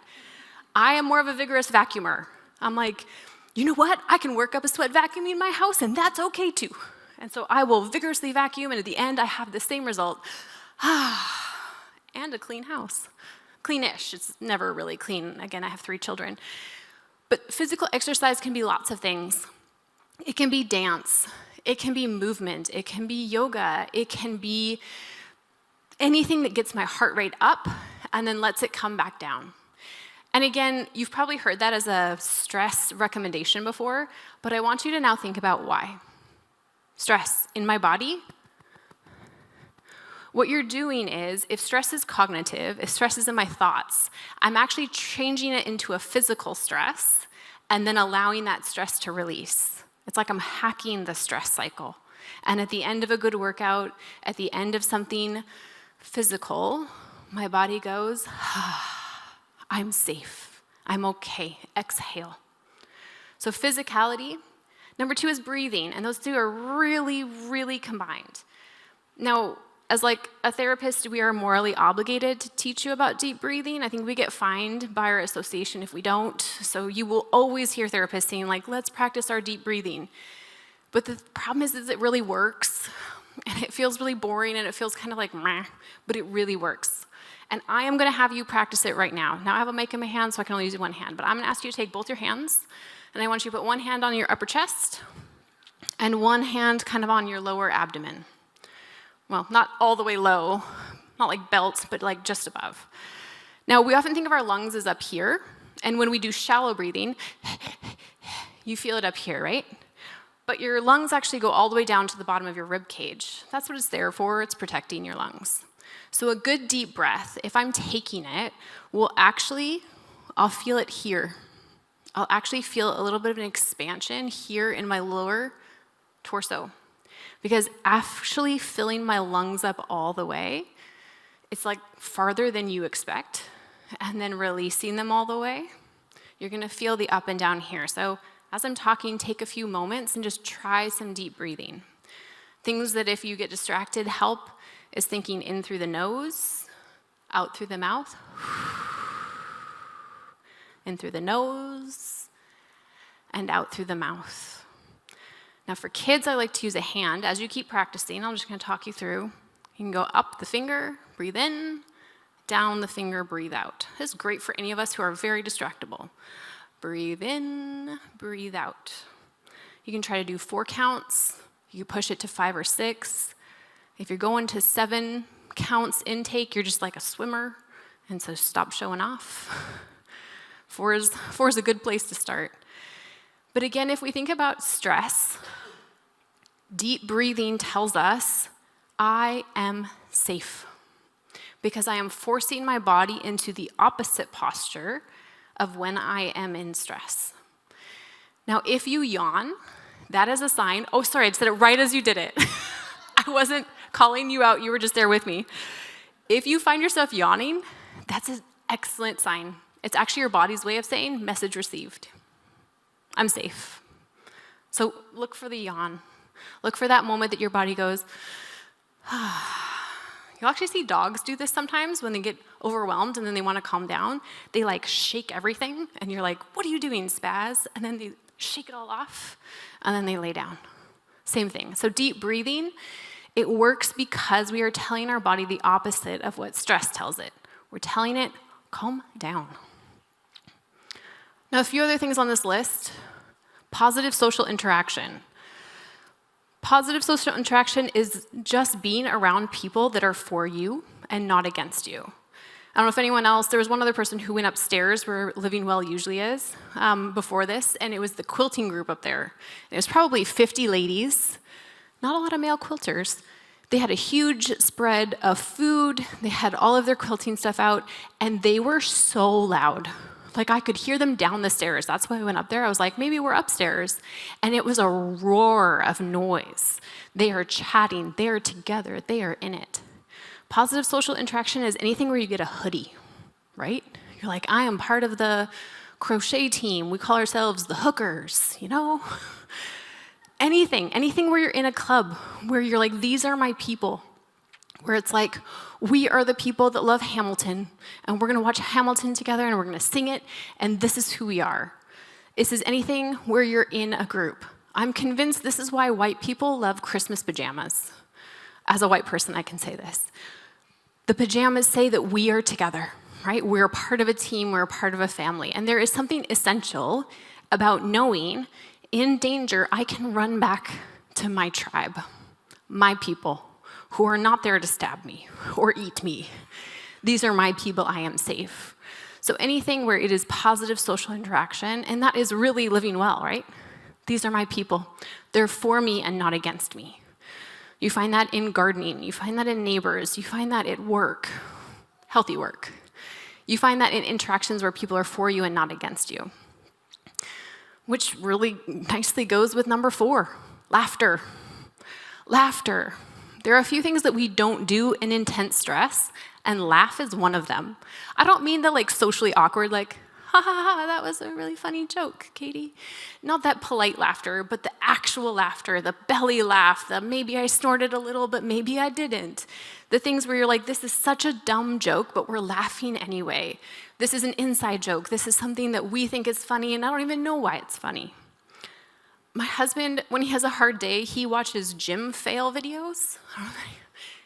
I am more of a vigorous vacuumer. I'm like, you know what? I can work up a sweat vacuum in my house, and that's okay too. And so I will vigorously vacuum, and at the end, I have the same result. And a clean house. Cleanish. It's never really clean. Again, I have 3 children. But physical exercise can be lots of things. It can be dance. It can be movement. It can be yoga. It can be anything that gets my heart rate up and then lets it come back down. And again, you've probably heard that as a stress recommendation before, but I want you to now think about why. Stress in my body. What you're doing is, if stress is cognitive, if stress is in my thoughts, I'm actually changing it into a physical stress and then allowing that stress to release. It's like I'm hacking the stress cycle. And at the end of a good workout, at the end of something physical, my body goes, I'm safe. I'm okay. Exhale. So physicality. Number 2 is breathing, and those 2 are really, really combined. Now, as a therapist, we are morally obligated to teach you about deep breathing. I think we get fined by our association if we don't. So you will always hear therapists saying, let's practice our deep breathing. But the problem is it really works. And it feels really boring, and it feels kind of like meh, but it really works. And I am going to have you practice it right now. Now I have a mic in my hand, so I can only use one hand. But I'm going to ask you to take both your hands, and I want you to put one hand on your upper chest and one hand kind of on your lower abdomen. Well, not all the way low, not like belt, but just above. Now, we often think of our lungs as up here, and when we do shallow breathing, you feel it up here, right? But your lungs actually go all the way down to the bottom of your rib cage. That's what it's there for. It's protecting your lungs. So a good deep breath, if I'm taking it, I'll feel it here. I'll actually feel a little bit of an expansion here in my lower torso. Because actually filling my lungs up all the way, it's farther than you expect. And then releasing them all the way, you're going to feel the up and down here. So as I'm talking, take a few moments and just try some deep breathing. Things that if you get distracted help is thinking in through the nose, out through the mouth, in through the nose, and out through the mouth. Now for kids, I like to use a hand. As you keep practicing, I'm just going to talk you through. You can go up the finger, breathe in, down the finger, breathe out. This is great for any of us who are very distractible. Breathe in, breathe out. You can try to do 4 counts. You can push it to 5 or 6. If you're going to 7 counts intake, you're just like a swimmer, and so stop showing off. 4 is a good place to start. But again, if we think about stress, deep breathing tells us, I am safe, because I am forcing my body into the opposite posture of when I am in stress. Now, if you yawn, that is a sign. Oh, sorry, I said it right as you did it. I wasn't calling you out, you were just there with me. If you find yourself yawning, that's an excellent sign. It's actually your body's way of saying, message received. I'm safe. So look for the yawn. Look for that moment that your body goes, You'll actually see dogs do this sometimes when they get overwhelmed and then they want to calm down. They like shake everything, and you're like, what are you doing, Spaz? And then they shake it all off, and then they lay down. Same thing. So deep breathing, it works because we are telling our body the opposite of what stress tells it. We're telling it, calm down. Now, a few other things on this list. Positive social interaction. Positive social interaction is just being around people that are for you and not against you. I don't know if anyone else, there was one other person who went upstairs where Living Well usually is before this, and it was the quilting group up there. It was probably 50 ladies, not a lot of male quilters. They had a huge spread of food, they had all of their quilting stuff out, and they were so loud. Like I could hear them down the stairs. That's why I went up there. I was like, maybe we're upstairs. And it was a roar of noise. They are chatting, they are together, they are in it. Positive social interaction is anything where you get a hoodie, right? You're like, I am part of the crochet team. We call ourselves the hookers, you know? Anything where you're in a club, where you're like, these are my people. Where it's like, we are the people that love Hamilton, and we're going to watch Hamilton together, and we're going to sing it, and this is who we are. This is anything where you're in a group. I'm convinced this is why white people love Christmas pajamas. As a white person, I can say this. The pajamas say that we are together, right? We're part of a team, we're a part of a family, and there is something essential about knowing in danger, I can run back to my tribe, my people, who are not there to stab me or eat me. These are my people, I am safe. So anything where it is positive social interaction, and that is really living well, right? These are my people. They're for me and not against me. You find that in gardening, you find that in neighbors, you find that at work, healthy work. You find that in interactions where people are for you and not against you. Which really nicely goes with number 4, laughter. Laughter. There are a few things that we don't do in intense stress, and laugh is one of them. I don't mean the like socially awkward, like, ha ha ha, that was a really funny joke, Katie. Not that polite laughter, but the actual laughter, the belly laugh, the maybe I snorted a little, but maybe I didn't. The things where you're like, this is such a dumb joke, but we're laughing anyway. This is an inside joke. This is something that we think is funny, and I don't even know why it's funny. My husband, when he has a hard day, he watches gym fail videos.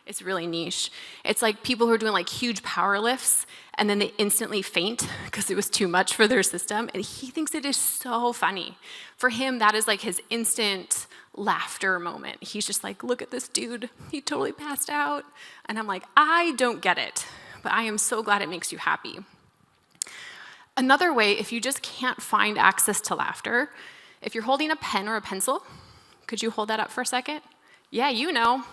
It's really niche. It's like people who are doing like huge power lifts, and then they instantly faint because it was too much for their system, and he thinks it is so funny. For him, that is like his instant laughter moment. He's just like, look at this dude. He totally passed out. And I'm like, I don't get it, but I am so glad it makes you happy. Another way, if you just can't find access to laughter, if you're holding a pen or a pencil, could you hold that up for a second? Yeah, you know.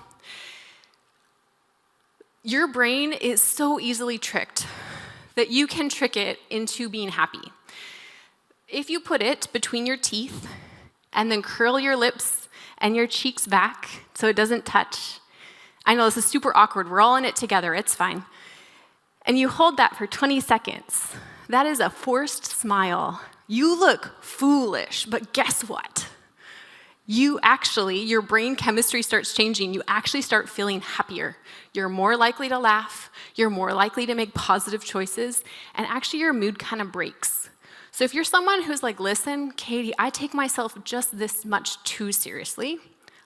Your brain is so easily tricked that you can trick it into being happy. If you put it between your teeth and then curl your lips and your cheeks back so it doesn't touch, I know this is super awkward, we're all in it together, it's fine. And you hold that for 20 seconds. That is a forced smile. You look foolish, but guess what? your brain chemistry starts changing. You actually start feeling happier. You're more likely to laugh. You're more likely to make positive choices. And actually, your mood kind of breaks. So if you're someone who's like, listen, Katie, I take myself just this much too seriously.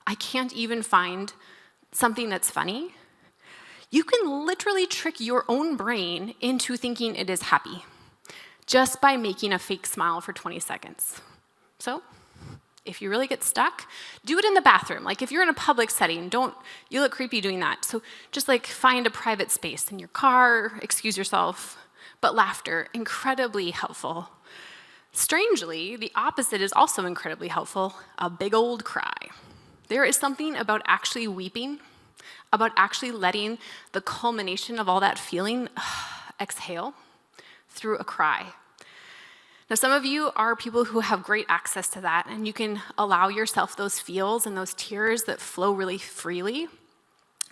I can't even find something that's funny. You can literally trick your own brain into thinking it is happy just by making a fake smile for 20 seconds. So if you really get stuck, do it in the bathroom. Like if you're in a public setting, you look creepy doing that. So just like find a private space in your car, excuse yourself, but laughter, incredibly helpful. Strangely, the opposite is also incredibly helpful, a big old cry. There is something about actually weeping, about actually letting the culmination of all that feeling exhale through a cry. Now, some of you are people who have great access to that, and you can allow yourself those feels and those tears that flow really freely.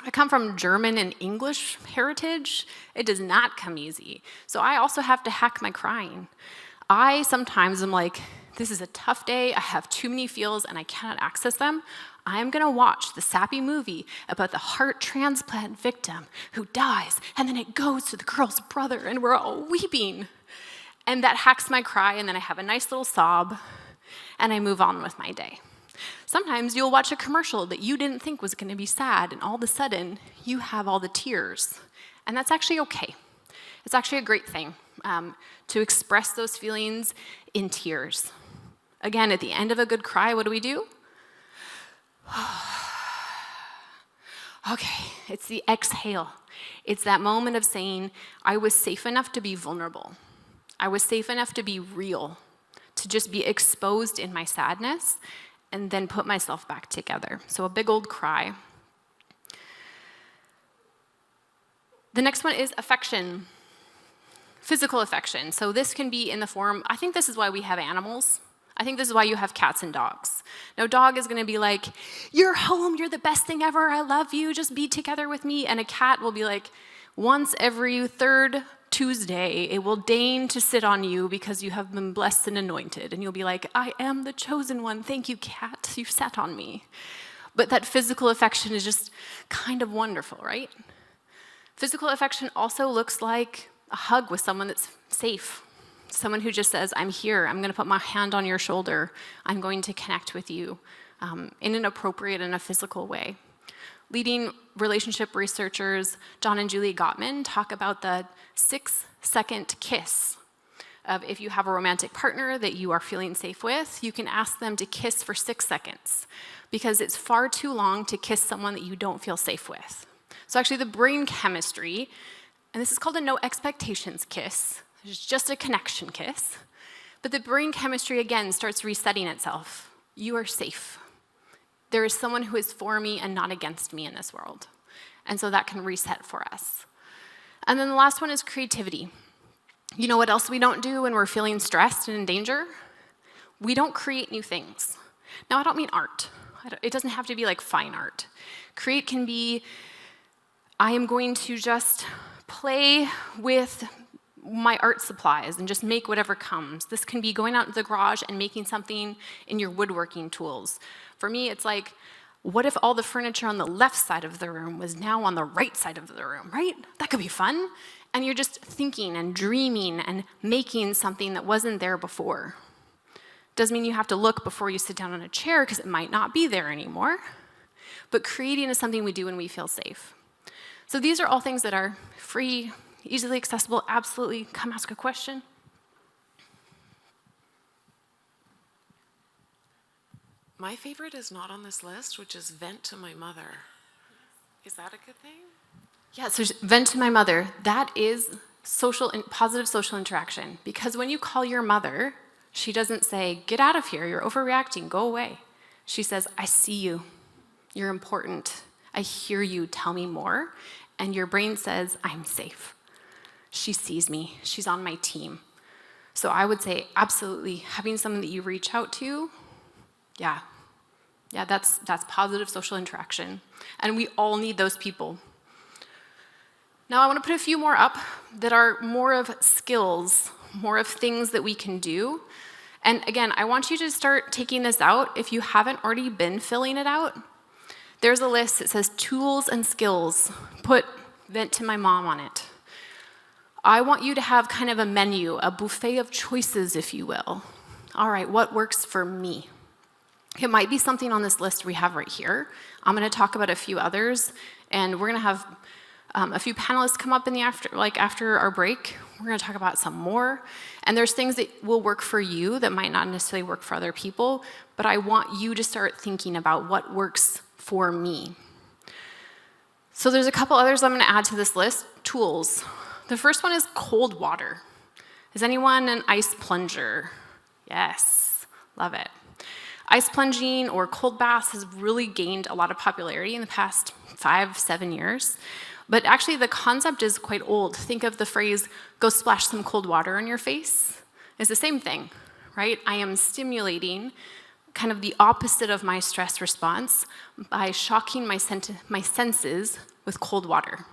I come from German and English heritage. It does not come easy. So I also have to hack my crying. I sometimes am like, this is a tough day, I have too many feels and I cannot access them. I'm gonna watch the sappy movie about the heart transplant victim who dies, and then it goes to the girl's brother and we're all weeping. And that hacks my cry, and then I have a nice little sob, and I move on with my day. Sometimes you'll watch a commercial that you didn't think was gonna be sad, and all of a sudden, you have all the tears. And that's actually okay. It's actually a great thing to express those feelings in tears. Again, at the end of a good cry, what do? Okay, it's the exhale. It's that moment of saying, I was safe enough to be vulnerable. I was safe enough to be real, to just be exposed in my sadness, and then put myself back together. So a big old cry. The next one is affection, physical affection. So this can be in the form, I think this is why we have animals. I think this is why you have cats and dogs. Now, dog is gonna be like, you're home, you're the best thing ever, I love you, just be together with me. And a cat will be like, once every third Tuesday, it will deign to sit on you because you have been blessed and anointed. And you'll be like, I am the chosen one, thank you, cat, you sat on me. But that physical affection is just kind of wonderful, right? Physical affection also looks like a hug with someone that's safe. Someone who just says, I'm here, I'm gonna put my hand on your shoulder, I'm going to connect with you in an appropriate and a physical way. Leading relationship researchers, John and Julie Gottman, talk about the 6-second kiss of if you have a romantic partner that you are feeling safe with, you can ask them to kiss for 6 seconds because it's far too long to kiss someone that you don't feel safe with. So actually the brain chemistry, and this is called a no expectations kiss, it's just a connection kiss, but the brain chemistry again starts resetting itself. You are safe. There is someone who is for me and not against me in this world. And so that can reset for us. And then the last one is creativity. You know what else we don't do when we're feeling stressed and in danger? We don't create new things. Now, I don't mean art. It doesn't have to be like fine art. Create can be, I am going to just play with my art supplies and just make whatever comes. This can be going out into the garage and making something in your woodworking tools. For me, it's like, what if all the furniture on the left side of the room was now on the right side of the room, right? That could be fun. And you're just thinking and dreaming and making something that wasn't there before. Doesn't mean you have to look before you sit down on a chair because it might not be there anymore. But creating is something we do when we feel safe. So these are all things that are free, easily accessible, absolutely. Come ask a question. My favorite is not on this list, which is vent to my mother. Is that a good thing? Yeah, so vent to my mother. That is positive social interaction. Because when you call your mother, she doesn't say, get out of here, you're overreacting, go away. She says, I see you, you're important, I hear you, tell me more. And your brain says, I'm safe. She sees me, she's on my team. So I would say, absolutely, having someone that you reach out to, yeah, that's positive social interaction. And we all need those people. Now I want to put a few more up that are more of skills, more of things that we can do. And again, I want you to start taking this out if you haven't already been filling it out. There's a list that says tools and skills. Put vent to my mom on it. I want you to have kind of a menu, a buffet of choices, if you will. All right, what works for me? It might be something on this list we have right here. I'm going to talk about a few others, and we're going to have a few panelists come up in the after our break. We're going to talk about some more. And there's things that will work for you that might not necessarily work for other people, but I want you to start thinking about what works for me. So there's a couple others I'm going to add to this list. Tools. The first one is cold water. Is anyone an ice plunger? Yes, love it. Ice plunging or cold baths has really gained a lot of popularity in the past 5-7 years. But actually the concept is quite old. Think of the phrase, go splash some cold water on your face. It's the same thing, right? I am stimulating kind of the opposite of my stress response by shocking my senses with cold water.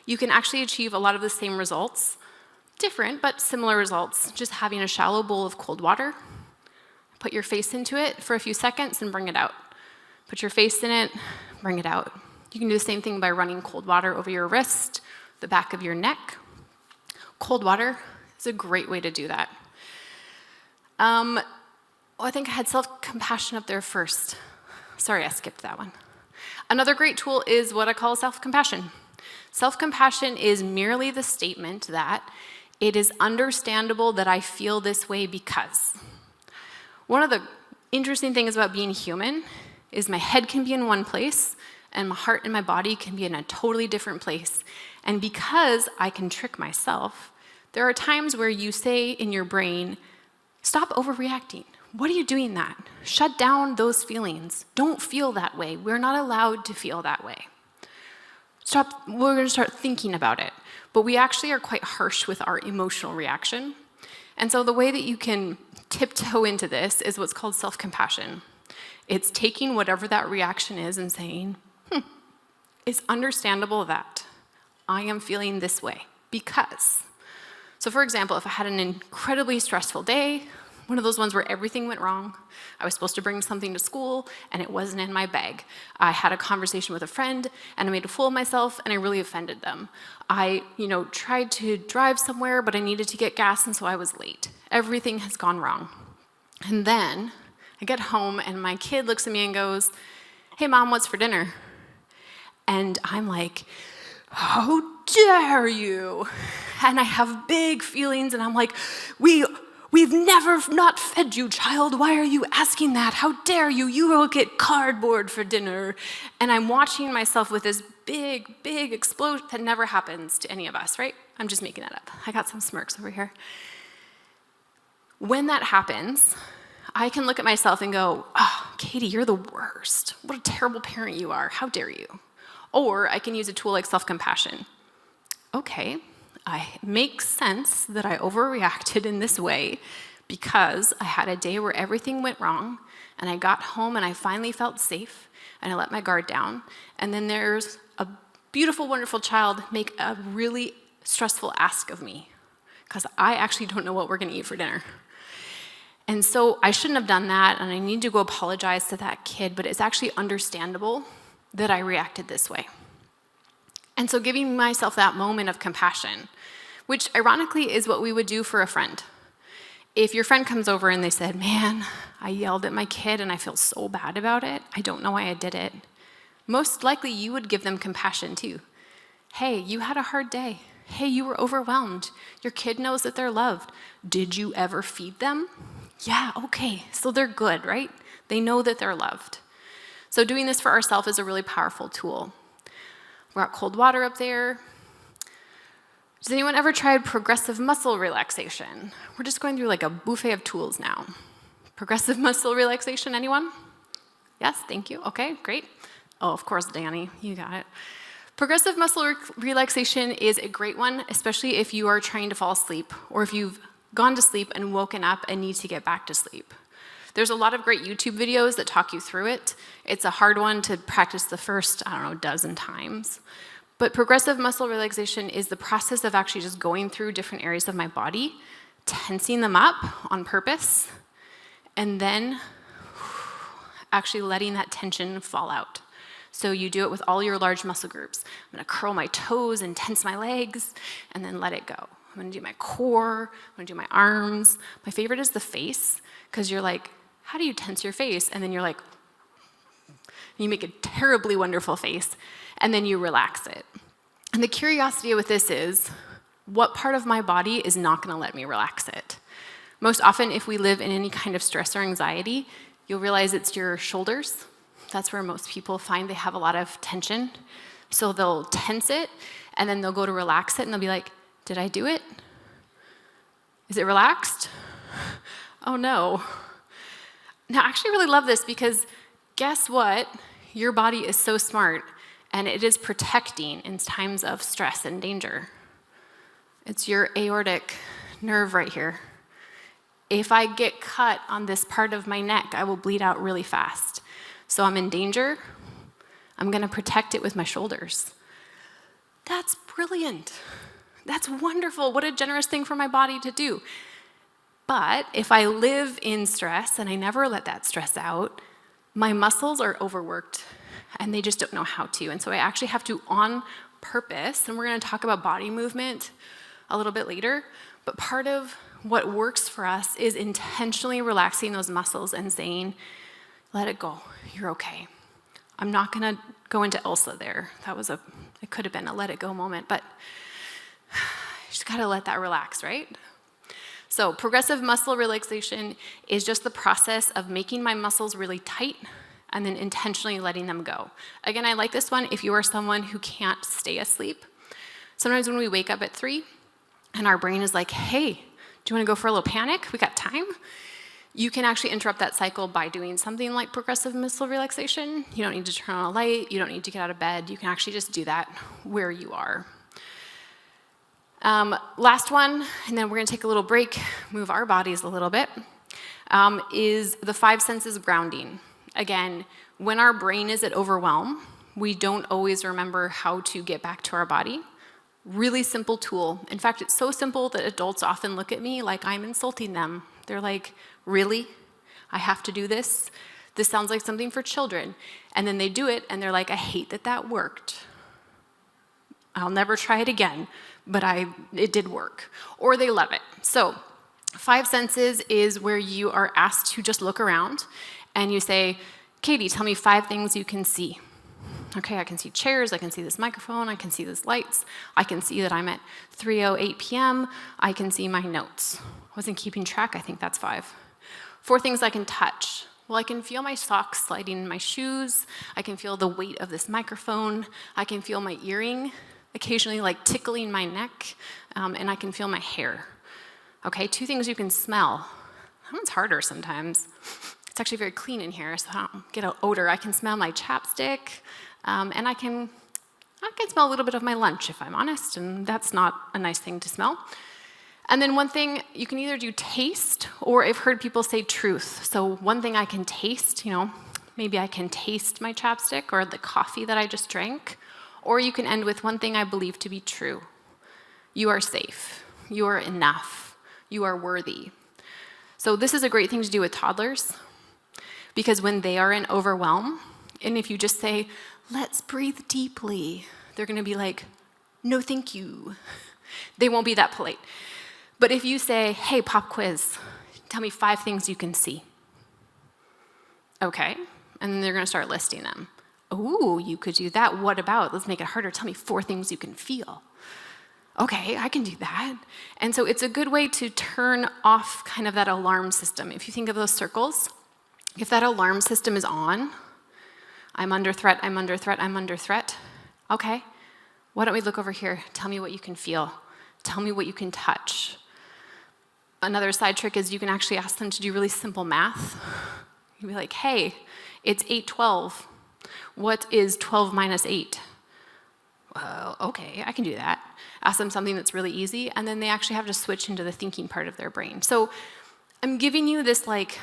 You can actually achieve a lot of the same results, different but similar results, just having a shallow bowl of cold water. Put your face into it for a few seconds and bring it out. Put your face in it, bring it out. You can do the same thing by running cold water over your wrist, the back of your neck. Cold water is a great way to do that. I think I had self-compassion up there first. Sorry, I skipped that one. Another great tool is what I call self-compassion. Self-compassion is merely the statement that it is understandable that I feel this way because. One of the interesting things about being human is my head can be in one place and my heart and my body can be in a totally different place. And because I can trick myself, there are times where you say in your brain, stop overreacting. What are you doing that? Shut down those feelings. Don't feel that way. We're not allowed to feel that way. We're going to start thinking about it. But we actually are quite harsh with our emotional reaction. And so the way that you can tiptoe into this is what's called self-compassion. It's taking whatever that reaction is and saying, it's understandable that I am feeling this way because. So for example, if I had an incredibly stressful day, one of those ones where everything went wrong, I was supposed to bring something to school and it wasn't in my bag. I had a conversation with a friend and I made a fool of myself and I really offended them. I, tried to drive somewhere, but I needed to get gas and so I was late. Everything has gone wrong. And then I get home and my kid looks at me and goes, hey mom, what's for dinner? And I'm like, how dare you? And I have big feelings and I'm like, We've never not fed you, child. Why are you asking that? How dare you? You will get cardboard for dinner. And I'm watching myself with this big, big explosion that never happens to any of us, right? I'm just making that up. I got some smirks over here. When that happens, I can look at myself and go, oh, Katie, you're the worst. What a terrible parent you are. How dare you? Or I can use a tool like self-compassion. Okay. It makes sense that I overreacted in this way because I had a day where everything went wrong and I got home and I finally felt safe and I let my guard down. And then there's a beautiful, wonderful child make a really stressful ask of me because I actually don't know what we're going to eat for dinner. And so I shouldn't have done that and I need to go apologize to that kid, but it's actually understandable that I reacted this way. And so giving myself that moment of compassion, which ironically is what we would do for a friend. If your friend comes over and they said, man, I yelled at my kid and I feel so bad about it. I don't know why I did it. Most likely you would give them compassion too. Hey, you had a hard day. Hey, you were overwhelmed. Your kid knows that they're loved. Did you ever feed them? Yeah, okay, so they're good, right? They know that they're loved. So doing this for ourselves is a really powerful tool. We've got cold water up there. Has anyone ever tried progressive muscle relaxation? We're just going through like a buffet of tools now. Progressive muscle relaxation, anyone? Yes, thank you. Okay, great. Oh, of course, Danny, you got it. Progressive muscle relaxation is a great one, especially if you are trying to fall asleep or if you've gone to sleep and woken up and need to get back to sleep. There's a lot of great YouTube videos that talk you through it. It's a hard one to practice the first, dozen times. But progressive muscle relaxation is the process of actually just going through different areas of my body, tensing them up on purpose, and then actually letting that tension fall out. So you do it with all your large muscle groups. I'm gonna curl my toes and tense my legs, and then let it go. I'm gonna do my core, I'm gonna do my arms. My favorite is the face, because you're like, how do you tense your face? And then you're like, you make a terribly wonderful face, and then you relax it. And the curiosity with this is, what part of my body is not gonna let me relax it? Most often, if we live in any kind of stress or anxiety, you'll realize it's your shoulders. That's where most people find they have a lot of tension. So they'll tense it, and then they'll go to relax it, and they'll be like, did I do it? Is it relaxed? Oh no. Now, I actually really love this because guess what? Your body is so smart, and it is protecting in times of stress and danger. It's your aortic nerve right here. If I get cut on this part of my neck, I will bleed out really fast. So I'm in danger. I'm gonna protect it with my shoulders. That's brilliant. That's wonderful. What a generous thing for my body to do. But if I live in stress and I never let that stress out, my muscles are overworked and they just don't know how to. And so I actually have to, on purpose, and we're gonna talk about body movement a little bit later, but part of what works for us is intentionally relaxing those muscles and saying, let it go, you're okay. I'm not gonna go into Elsa there. It could have been a let it go moment, but you just gotta let that relax, right? So progressive muscle relaxation is just the process of making my muscles really tight and then intentionally letting them go. Again, I like this one if you are someone who can't stay asleep. Sometimes when we wake up at 3 and our brain is like, hey, do you wanna go for a little panic? We got time? You can actually interrupt that cycle by doing something like progressive muscle relaxation. You don't need to turn on a light, you don't need to get out of bed, you can actually just do that where you are. Last one, and then we're gonna take a little break, move our bodies a little bit, is the 5 senses grounding. Again, when our brain is at overwhelm, we don't always remember how to get back to our body. Really simple tool. In fact, it's so simple that adults often look at me like I'm insulting them. They're like, really? I have to do this? This sounds like something for children. And then they do it, and they're like, I hate that that worked. I'll never try it again, but it did work. Or they love it. So 5 senses is where you are asked to just look around, and you say, Katie, tell me 5 things you can see. Okay, I can see chairs, I can see this microphone, I can see these lights, I can see that I'm at 3:08 p.m., I can see my notes. Wasn't keeping track, I think that's 5. 4 things I can touch. Well, I can feel my socks sliding in my shoes, I can feel the weight of this microphone, I can feel my earring, occasionally like tickling my neck, and I can feel my hair. Okay, 2 things you can smell. That one's harder sometimes. It's actually very clean in here, so I don't get an odor. I can smell my chapstick, and I can smell a little bit of my lunch, if I'm honest, and that's not a nice thing to smell. And then one thing, you can either do taste, or I've heard people say truth. So one thing I can taste, maybe I can taste my chapstick or the coffee that I just drank, or you can end with one thing I believe to be true. You are safe, you are enough, you are worthy. So this is a great thing to do with toddlers, because when they are in overwhelm, and if you just say, let's breathe deeply, they're gonna be like, no thank you. They won't be that polite. But if you say, hey, pop quiz, tell me 5 things you can see. Okay, and then they're gonna start listing them. Ooh, you could do that. What about, let's make it harder, tell me 4 things you can feel. Okay, I can do that. And so it's a good way to turn off kind of that alarm system. If you think of those circles, if that alarm system is on, I'm under threat, I'm under threat, I'm under threat. Okay, why don't we look over here? Tell me what you can feel. Tell me what you can touch. Another side trick is you can actually ask them to do really simple math. You'd be like, hey, it's 8:12. What is 12 minus 8? Well, okay, I can do that. Ask them something that's really easy, and then they actually have to switch into the thinking part of their brain. So I'm giving you this like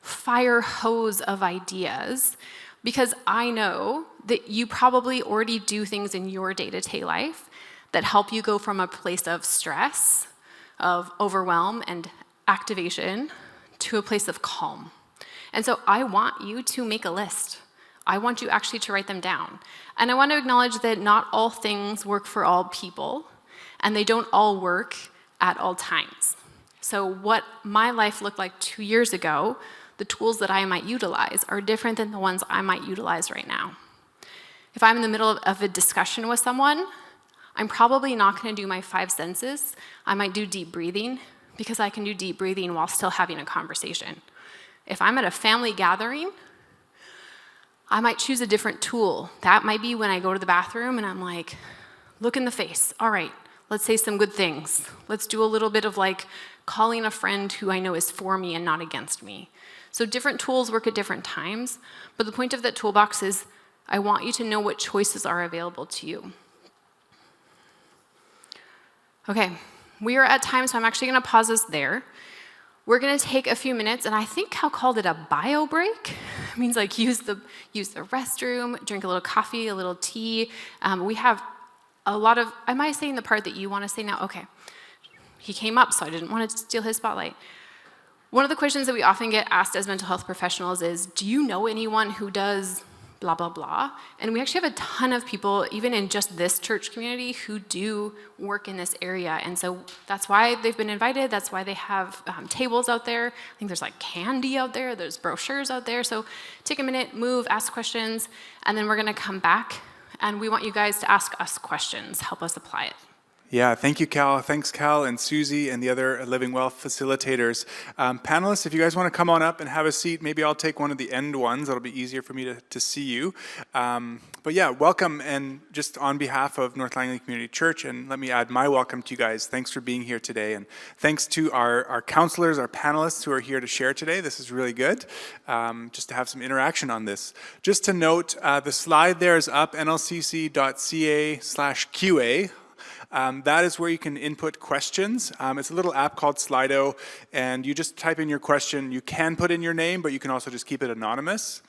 fire hose of ideas because I know that you probably already do things in your day-to-day life that help you go from a place of stress, of overwhelm and activation, to a place of calm. And so I want you to make a list. I want you actually to write them down. And I want to acknowledge that not all things work for all people, and they don't all work at all times. So what my life looked like 2 years ago, the tools that I might utilize are different than the ones I might utilize right now. If I'm in the middle of a discussion with someone, I'm probably not going to do my 5 senses. I might do deep breathing, because I can do deep breathing while still having a conversation. If I'm at a family gathering, I might choose a different tool. That might be when I go to the bathroom and I'm like, look in the face. All right, let's say some good things. Let's do a little bit of like calling a friend who I know is for me and not against me. So different tools work at different times, but the point of that toolbox is I want you to know what choices are available to you. Okay, we are at time, so I'm actually gonna pause us there. We're gonna take a few minutes, and I think Cal called it a bio break. It means like use the restroom, drink a little coffee, a little tea. We have a lot of, am I saying the part that you wanna say now? Okay, he came up, so I didn't wanna steal his spotlight. One of the questions that we often get asked as mental health professionals is, do you know anyone who does blah, blah, blah? And we actually have a ton of people, even in just this church community, who do work in this area. And so that's why they've been invited. That's why they have tables out there. I think there's like candy out there. There's brochures out there. So take a minute, move, ask questions, and then we're gonna come back. And we want you guys to ask us questions, help us apply it. Yeah, thank you, Cal. Thanks, Cal and Susie and the other Living Well facilitators. Panelists, if you guys want to come on up and have a seat, maybe I'll take one of the end ones. That'll be easier for me to see you. But yeah, welcome. And just on behalf of North Langley Community Church, and let me add my welcome to you guys. Thanks for being here today. And thanks to our counselors, our panelists who are here to share today. This is really good, just to have some interaction on this. Just to note, the slide there is up, nlcc.ca/QA. That is where you can input questions. It's a little app called Slido, and you just type in your question. You can put in your name, but you can also just keep it anonymous.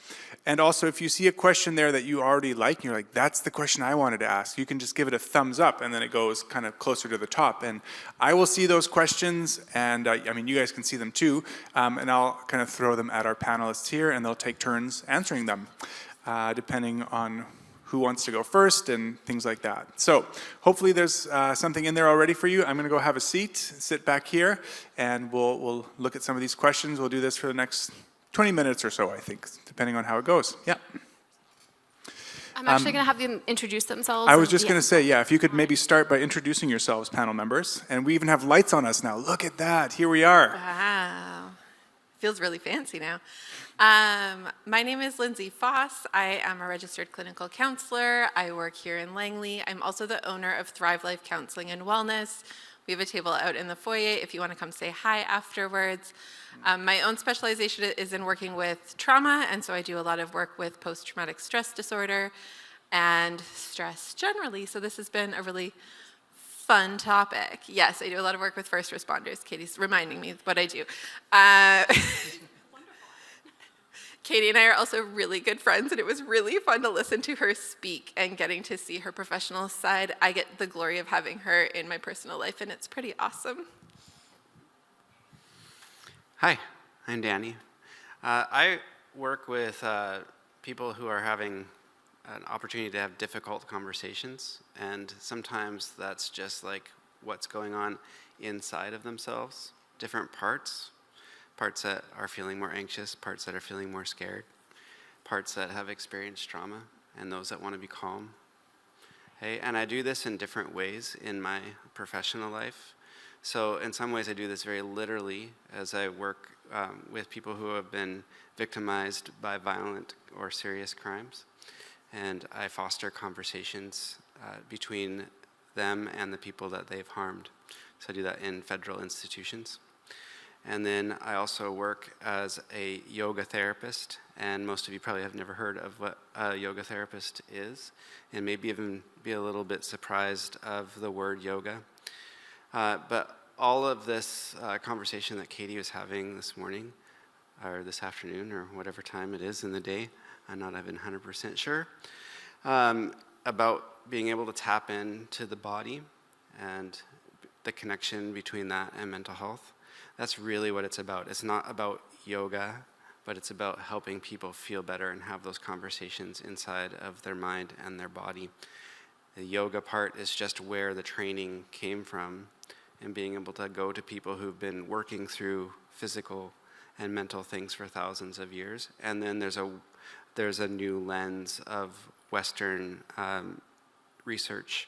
And also, if you see a question there that you already like, and you're like, that's the question I wanted to ask, you can just give it a thumbs up, and then it goes kind of closer to the top. And I will see those questions, and I mean, you guys can see them too, and I'll kind of throw them at our panelists here, and they'll take turns answering them, depending on who wants to go first and things like that. So hopefully there's something in there already for you. I'm gonna go have a seat, sit back here, and we'll look at some of these questions. We'll do this for the next 20 minutes or so, I think, depending on how it goes. Yeah. I'm actually gonna have them introduce themselves. I was just gonna say, yeah, if you could maybe start by introducing yourselves, panel members. And we even have lights on us now. Look at that, here we are. Wow, feels really fancy now. My name is Lindsay Foss. I am a registered clinical counselor. I work here in Langley. I'm also the owner of Thrive Life Counseling and Wellness. We have a table out in the foyer if you want to come say hi afterwards. My own specialization is in working with trauma, and so I do a lot of work with post-traumatic stress disorder and stress generally. So this has been a really fun topic. Yes, I do a lot of work with first responders. Katie's reminding me what I do. Katie and I are also really good friends, and it was really fun to listen to her speak and getting to see her professional side. I get the glory of having her in my personal life, and it's pretty awesome. Hi, I'm Danny. I work with people who are having an opportunity to have difficult conversations, and sometimes that's just like what's going on inside of themselves, different parts that are feeling more anxious, parts that are feeling more scared, parts that have experienced trauma, and those that want to be calm. Hey, and I do this in different ways in my professional life. So in some ways I do this very literally as I work with people who have been victimized by violent or serious crimes. And I foster conversations between them and the people that they've harmed. So I do that in federal institutions. And then I also work as a yoga therapist, and most of you probably have never heard of what a yoga therapist is, and maybe even be a little bit surprised of the word yoga. But all of this conversation that Katie was having this morning, or this afternoon, or whatever time it is in the day, I'm not even 100% sure, about being able to tap into the body and the connection between that and mental health. That's really what it's about. It's not about yoga, but it's about helping people feel better and have those conversations inside of their mind and their body. The yoga part is just where the training came from, and being able to go to people who've been working through physical and mental things for thousands of years. And then there's a new lens of Western research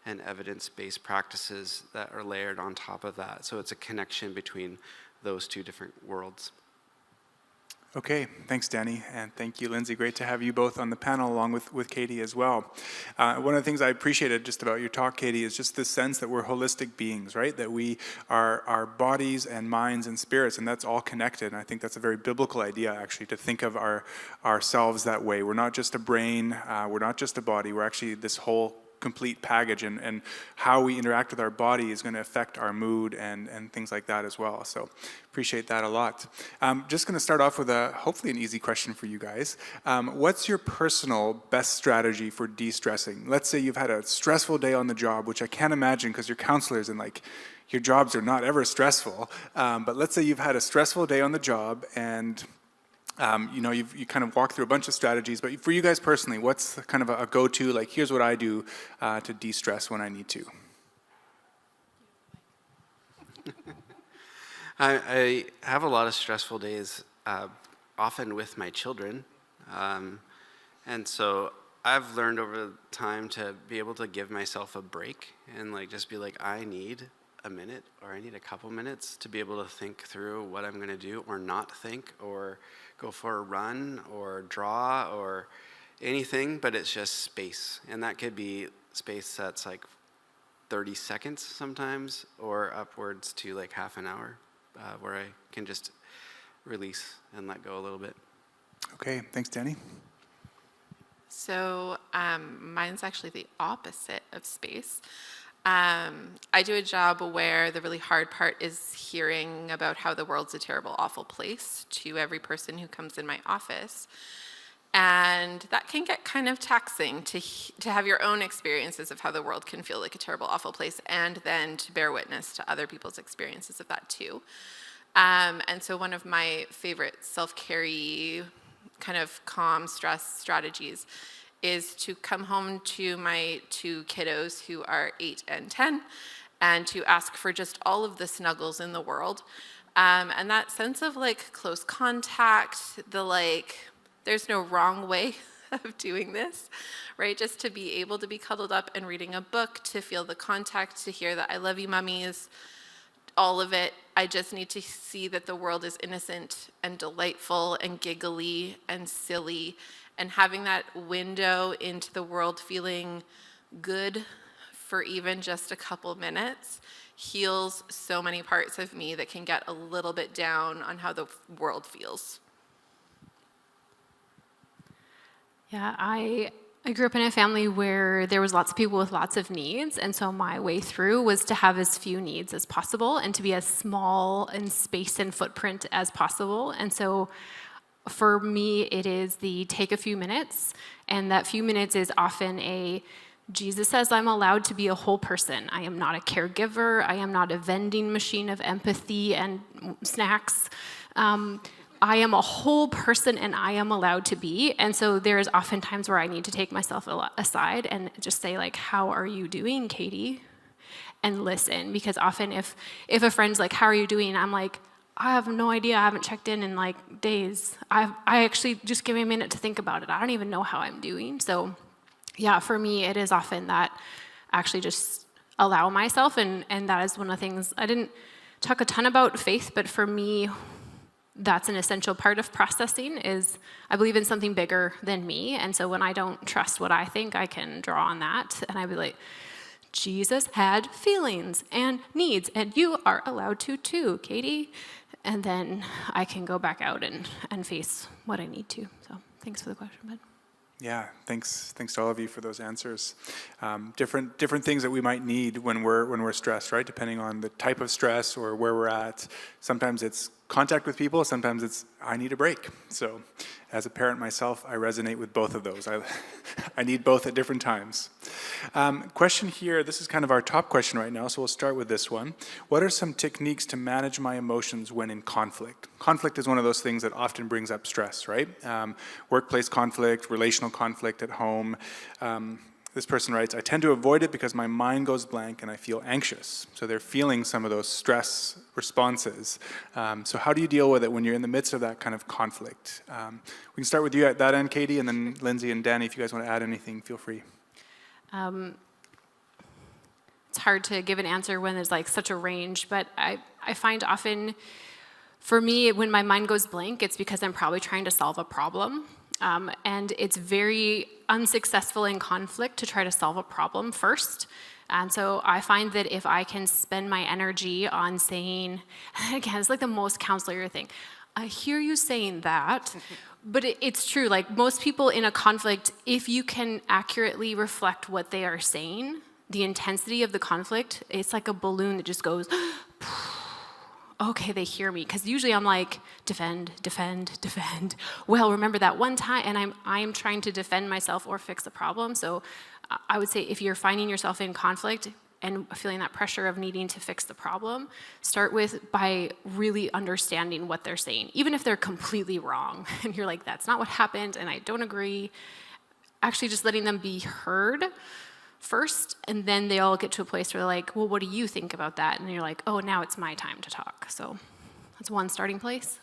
and evidence-based practices that are layered on top of that. So it's a connection between those two different worlds. Okay, thanks, Danny, and thank you, Lindsay. Great to have you both on the panel along with Katie as well. One of the things I appreciated just about your talk, Katie, is just this sense that we're holistic beings, right? That we are our bodies and minds and spirits, and that's all connected. And I think that's a very biblical idea, actually, to think of ourselves that way. We're not just a brain, we're not just a body, we're actually this whole complete package, and how we interact with our body is going to affect our mood and things like that as well. So appreciate that a lot. Just going to start off with hopefully an easy question for you guys. What's your personal best strategy for de-stressing? Let's say you've had a stressful day on the job, which I can't imagine because you're counselors and like your jobs are not ever stressful. But let's say you've had a stressful day on the job and you kind of walk through a bunch of strategies, but for you guys personally, what's kind of a go-to, like here's what I do to de-stress when I need to? I have a lot of stressful days, often with my children. And so I've learned over time to be able to give myself a break and like just be like, I need a minute or I need a couple minutes to be able to think through what I'm going to do or not think or go for a run or draw or anything, but it's just space. And that could be space that's like 30 seconds sometimes or upwards to like half an hour where I can just release and let go a little bit. Okay, thanks, Danny. So mine's actually the opposite of space. I do a job where the really hard part is hearing about how the world's a terrible, awful place to every person who comes in my office. And that can get kind of taxing to have your own experiences of how the world can feel like a terrible, awful place, and then to bear witness to other people's experiences of that too. And so one of my favorite self-care kind of calm stress strategies is to come home to my two kiddos who are 8 and 10 and to ask for just all of the snuggles in the world. And that sense of like close contact, the like, there's no wrong way of doing this, right? Just to be able to be cuddled up and reading a book, to feel the contact, to hear that I love you, mummies, all of it. I just need to see that the world is innocent and delightful and giggly and silly, and having that window into the world feeling good for even just a couple minutes heals so many parts of me that can get a little bit down on how the world feels. Yeah, I grew up in a family where there was lots of people with lots of needs, and so my way through was to have as few needs as possible and to be as small in space and footprint as possible. And so for me, it is the take a few minutes, and that few minutes is often Jesus says I'm allowed to be a whole person. I am not a caregiver. I am not a vending machine of empathy and snacks. I am a whole person, and I am allowed to be. And so there's often times where I need to take myself aside and just say, like, how are you doing, Katie? And listen, because often if a friend's like, how are you doing? I'm like, I have no idea. I haven't checked in like days. I actually just give me a minute to think about it. I don't even know how I'm doing. So yeah, for me, it is often that actually just allow myself. And that is one of the things I didn't talk a ton about faith, but for me, that's an essential part of processing is I believe in something bigger than me. And so when I don't trust what I think, I can draw on that. And I'd be like, Jesus had feelings and needs, and you are allowed to too, Katie. And then I can go back out and face what I need to. So thanks for the question, Ben. Yeah, thanks to all of you for those answers. Different things that we might need when we're stressed, right? Depending on the type of stress or where we're at. Sometimes it's contact with people. Sometimes it's I need a break. So, as a parent myself, I resonate with both of those. I need both at different times. Question here, this is kind of our top question right now, so we'll start with this one. What are some techniques to manage my emotions when in conflict? Conflict is one of those things that often brings up stress, right? Workplace conflict, relational conflict at home. This person writes, I tend to avoid it because my mind goes blank and I feel anxious. So they're feeling some of those stress responses. So how do you deal with it when you're in the midst of that kind of conflict? We can start with you at that end, Katie, and then Lindsay and Danny, if you guys want to add anything, feel free. It's hard to give an answer when there's like such a range, but I find often, for me, when my mind goes blank, it's because I'm probably trying to solve a problem. And it's very unsuccessful in conflict to try to solve a problem first. And so I find that if I can spend my energy on saying, again, it's like the most counselor thing. I hear you saying that, but it's true. Like most people in a conflict, if you can accurately reflect what they are saying, the intensity of the conflict, it's like a balloon that just goes, okay, they hear me. Because usually I'm like, defend, defend, defend. Well, remember that one time, and I'm trying to defend myself or fix the problem. So I would say if you're finding yourself in conflict and feeling that pressure of needing to fix the problem, start by really understanding what they're saying. Even if they're completely wrong, and you're like, that's not what happened, and I don't agree. Actually just letting them be heard first, and then they all get to a place where they're like, well, what do you think about that? And you're like, oh, now it's my time to talk. So that's one starting place.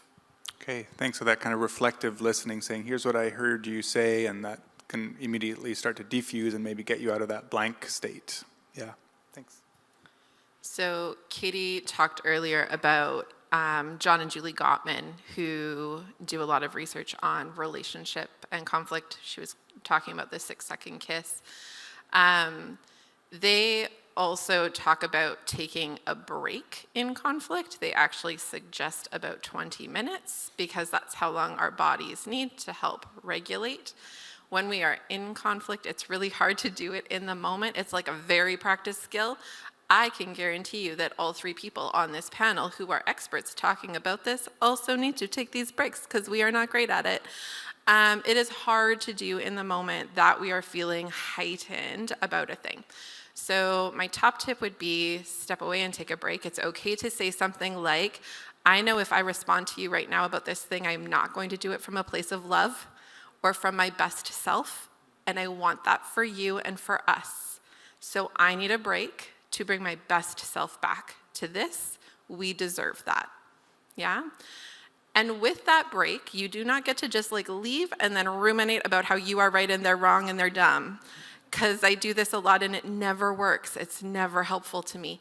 Okay, thanks for that kind of reflective listening, saying, here's what I heard you say, and that can immediately start to defuse and maybe get you out of that blank state. Yeah, thanks. So Katie talked earlier about John and Julie Gottman, who do a lot of research on relationship and conflict. She was talking about the 6-second kiss. They also talk about taking a break in conflict. They actually suggest about 20 minutes because that's how long our bodies need to help regulate. When we are in conflict, it's really hard to do it in the moment. It's like a very practiced skill. I can guarantee you that all 3 people on this panel who are experts talking about this also need to take these breaks because we are not great at it. It is hard to do in the moment that we are feeling heightened about a thing. So my top tip would be step away and take a break. It's okay to say something like, I know if I respond to you right now about this thing, I'm not going to do it from a place of love or from my best self, and I want that for you and for us. So I need a break to bring my best self back to this. We deserve that. Yeah? And with that break, you do not get to just like leave and then ruminate about how you are right and they're wrong and they're dumb. Because I do this a lot and it never works. It's never helpful to me.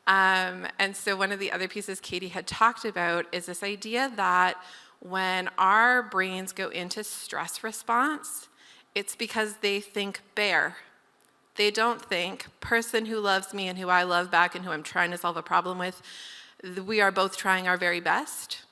And so one of the other pieces Katie had talked about is this idea that when our brains go into stress response, it's because they think bear. They don't think person who loves me and who I love back and who I'm trying to solve a problem with, we are both trying our very best.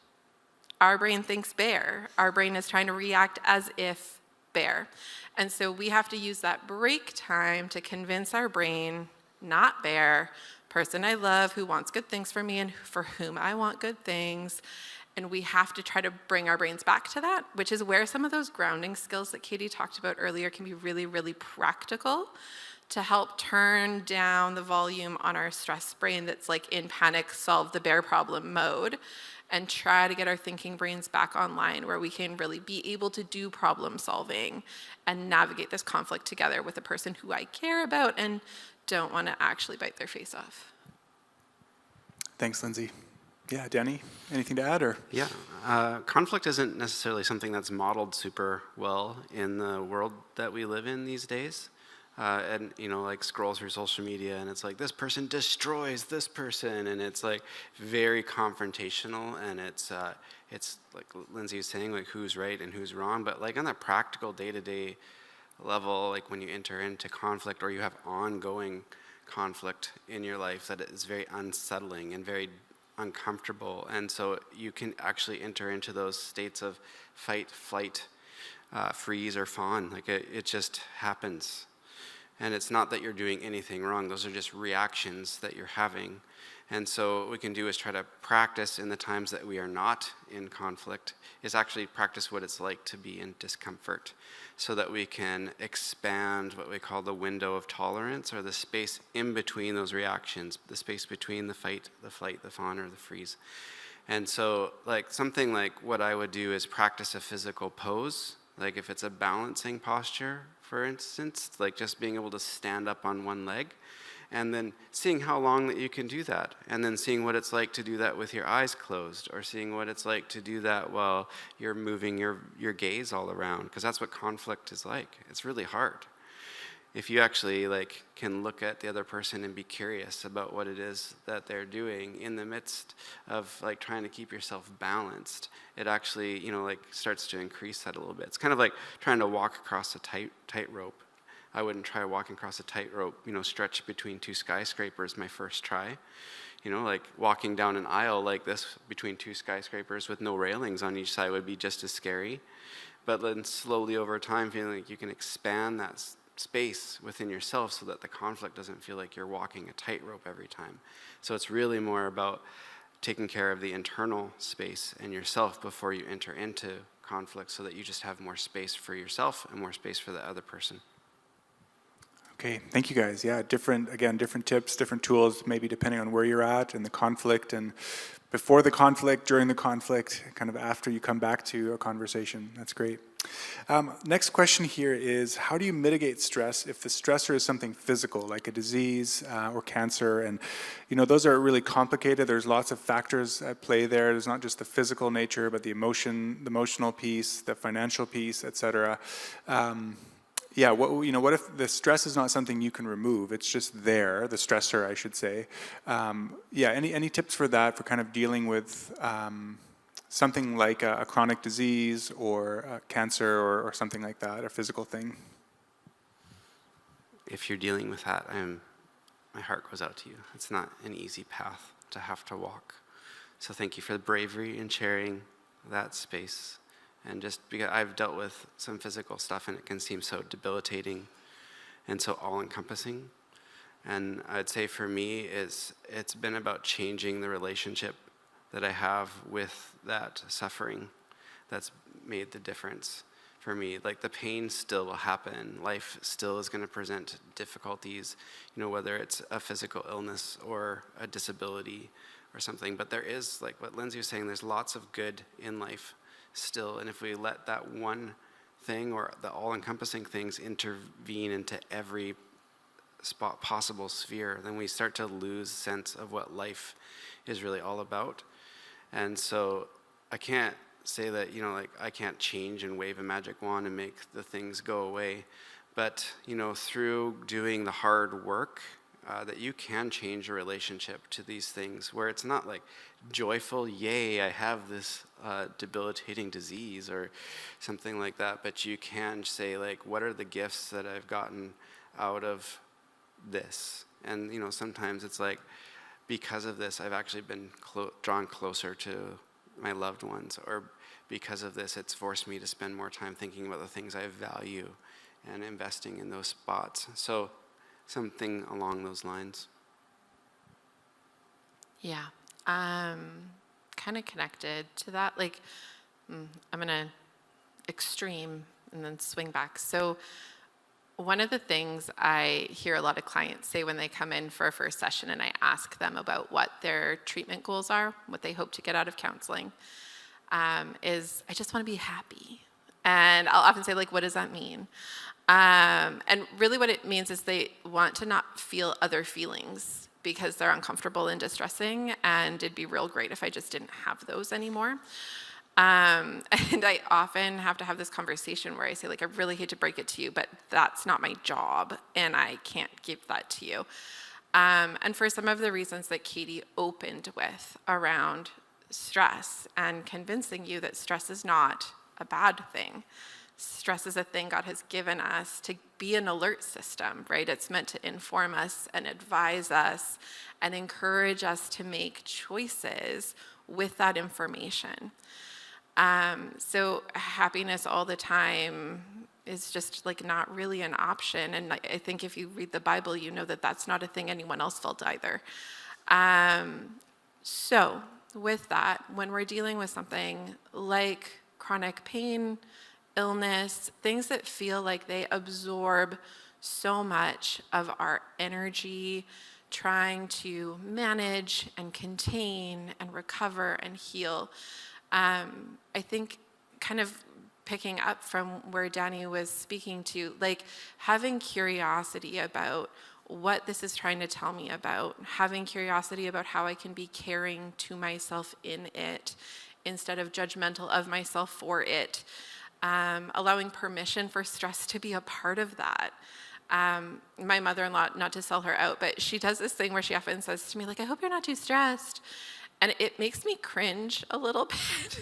Our brain thinks bear. Our brain is trying to react as if bear. And so we have to use that break time to convince our brain, not bear, person I love who wants good things for me and for whom I want good things. And we have to try to bring our brains back to that, which is where some of those grounding skills that Katie talked about earlier can be really, really practical to help turn down the volume on our stress brain that's like in panic, solve the bear problem mode, and try to get our thinking brains back online where we can really be able to do problem solving and navigate this conflict together with a person who I care about and don't want to actually bite their face off. Thanks, Lindsay. Yeah, Danny, anything to add? Or Yeah, conflict isn't necessarily something that's modeled super well in the world that we live in these days. And, you know, like scroll through social media and it's like, this person destroys this person. And it's like very confrontational. And it's like Lindsay was saying, like who's right and who's wrong. But like on the practical day-to-day level, like when you enter into conflict or you have ongoing conflict in your life, that is very unsettling and very uncomfortable. And so you can actually enter into those states of fight, flight, freeze, or fawn. Like it just happens. And it's not that you're doing anything wrong. Those are just reactions that you're having. And so what we can do is try to practice in the times that we are not in conflict, is actually practice what it's like to be in discomfort, so that we can expand what we call the window of tolerance, or the space in between those reactions, the space between the fight, the flight, the fawn, or the freeze. And so like something like what I would do is practice a physical pose. Like if it's a balancing posture, for instance, like just being able to stand up on one leg, and then seeing how long that you can do that, and then seeing what it's like to do that with your eyes closed, or seeing what it's like to do that while you're moving your gaze all around, because that's what conflict is like. It's really hard. If you actually like can look at the other person and be curious about what it is that they're doing in the midst of like trying to keep yourself balanced, it actually, you know, like starts to increase that a little bit. It's kind of like trying to walk across a tightrope. I wouldn't try walking across a tightrope, you know, stretched between two skyscrapers my first try. You know, like walking down an aisle like this between two skyscrapers with no railings on each side would be just as scary. But then slowly over time, feeling like you can expand that space within yourself so that the conflict doesn't feel like you're walking a tightrope every time. So it's really more about taking care of the internal space and yourself before you enter into conflict, so that you just have more space for yourself and more space for the other person. Okay, thank you guys. Yeah, different tips, different tools, maybe depending on where you're at and the conflict, and before the conflict, during the conflict, kind of after you come back to a conversation. That's great. Next question here is, how do you mitigate stress if the stressor is something physical, like a disease or cancer? And, you know, those are really complicated. There's lots of factors at play there. There's not just the physical nature, but the emotional piece, the financial piece, et cetera. Yeah, what if the stress is not something you can remove? It's just there, the stressor, I should say. Yeah, any tips for that, for kind of dealing with something like a chronic disease or cancer or something like that, a physical thing? If you're dealing with that, my heart goes out to you. It's not an easy path to have to walk. So thank you for the bravery in sharing that space. And just because I've dealt with some physical stuff, and it can seem so debilitating and so all-encompassing. And I'd say for me, it's been about changing the relationship that I have with that suffering that's made the difference for me. Like, the pain still will happen. Life still is going to present difficulties, you know, whether it's a physical illness or a disability or something. But there is, like what Lindsay was saying, there's lots of good in life still, and if we let that one thing or the all-encompassing things intervene into every possible sphere, then we start to lose sense of what life is really all about. And so I can't say that, you know, like I can't change and wave a magic wand and make the things go away, but, you know, through doing the hard work, that you can change your relationship to these things, where it's not like joyful, yay, I have this debilitating disease or something like that, but you can say, like, what are the gifts that I've gotten out of this? And, you know, sometimes it's like, because of this, I've actually been drawn closer to my loved ones, or because of this, it's forced me to spend more time thinking about the things I value and investing in those spots. So something along those lines. Yeah, kind of connected to that. Like, I'm gonna extreme and then swing back. So one of the things I hear a lot of clients say when they come in for a first session and I ask them about what their treatment goals are, what they hope to get out of counseling, is, I just want to be happy. And I'll often say, like, what does that mean? And really what it means is they want to not feel other feelings because they're uncomfortable and distressing, and it'd be real great if I just didn't have those anymore. And I often have to have this conversation where I say, like, I really hate to break it to you, but that's not my job, and I can't give that to you. And for some of the reasons that Katie opened with around stress and convincing you that stress is not a bad thing. Stress is a thing God has given us to be an alert system, right? It's meant to inform us and advise us and encourage us to make choices with that information. So happiness all the time is just like not really an option. And I think if you read the Bible, you know that that's not a thing anyone else felt either. So with that, when we're dealing with something like chronic pain, illness, things that feel like they absorb so much of our energy, trying to manage and contain and recover and heal, I think kind of picking up from where Danny was speaking to, like having curiosity about what this is trying to tell me about, having curiosity about how I can be caring to myself in it instead of judgmental of myself for it, allowing permission for stress to be a part of that. My mother-in-law, not to sell her out, but she does this thing where she often says to me, like, I hope you're not too stressed. And it makes me cringe a little bit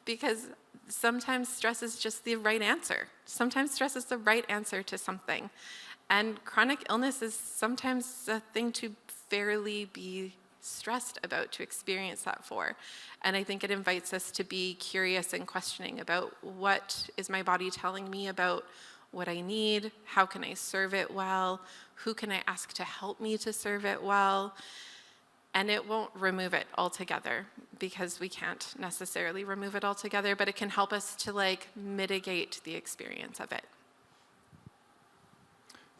because sometimes stress is just the right answer. Sometimes stress is the right answer to something. And chronic illness is sometimes a thing to fairly be stressed about, to experience that for. And I think it invites us to be curious and questioning about what is my body telling me about what I need, how can I serve it well, who can I ask to help me to serve it well. And it won't remove it altogether, because we can't necessarily remove it altogether, but it can help us to like mitigate the experience of it.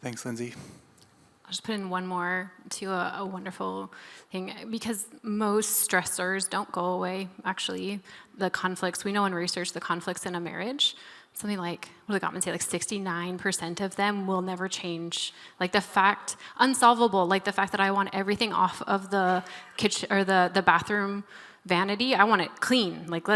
Thanks, Lindsay. I'll just put in one more to a wonderful thing, because most stressors don't go away, actually. The conflicts, we know in research, the conflicts in a marriage, something like, what did Gottman say, like 69% of them will never change. Like the fact, unsolvable, like the fact that I want everything off of the kitchen or the bathroom vanity, I want it clean, like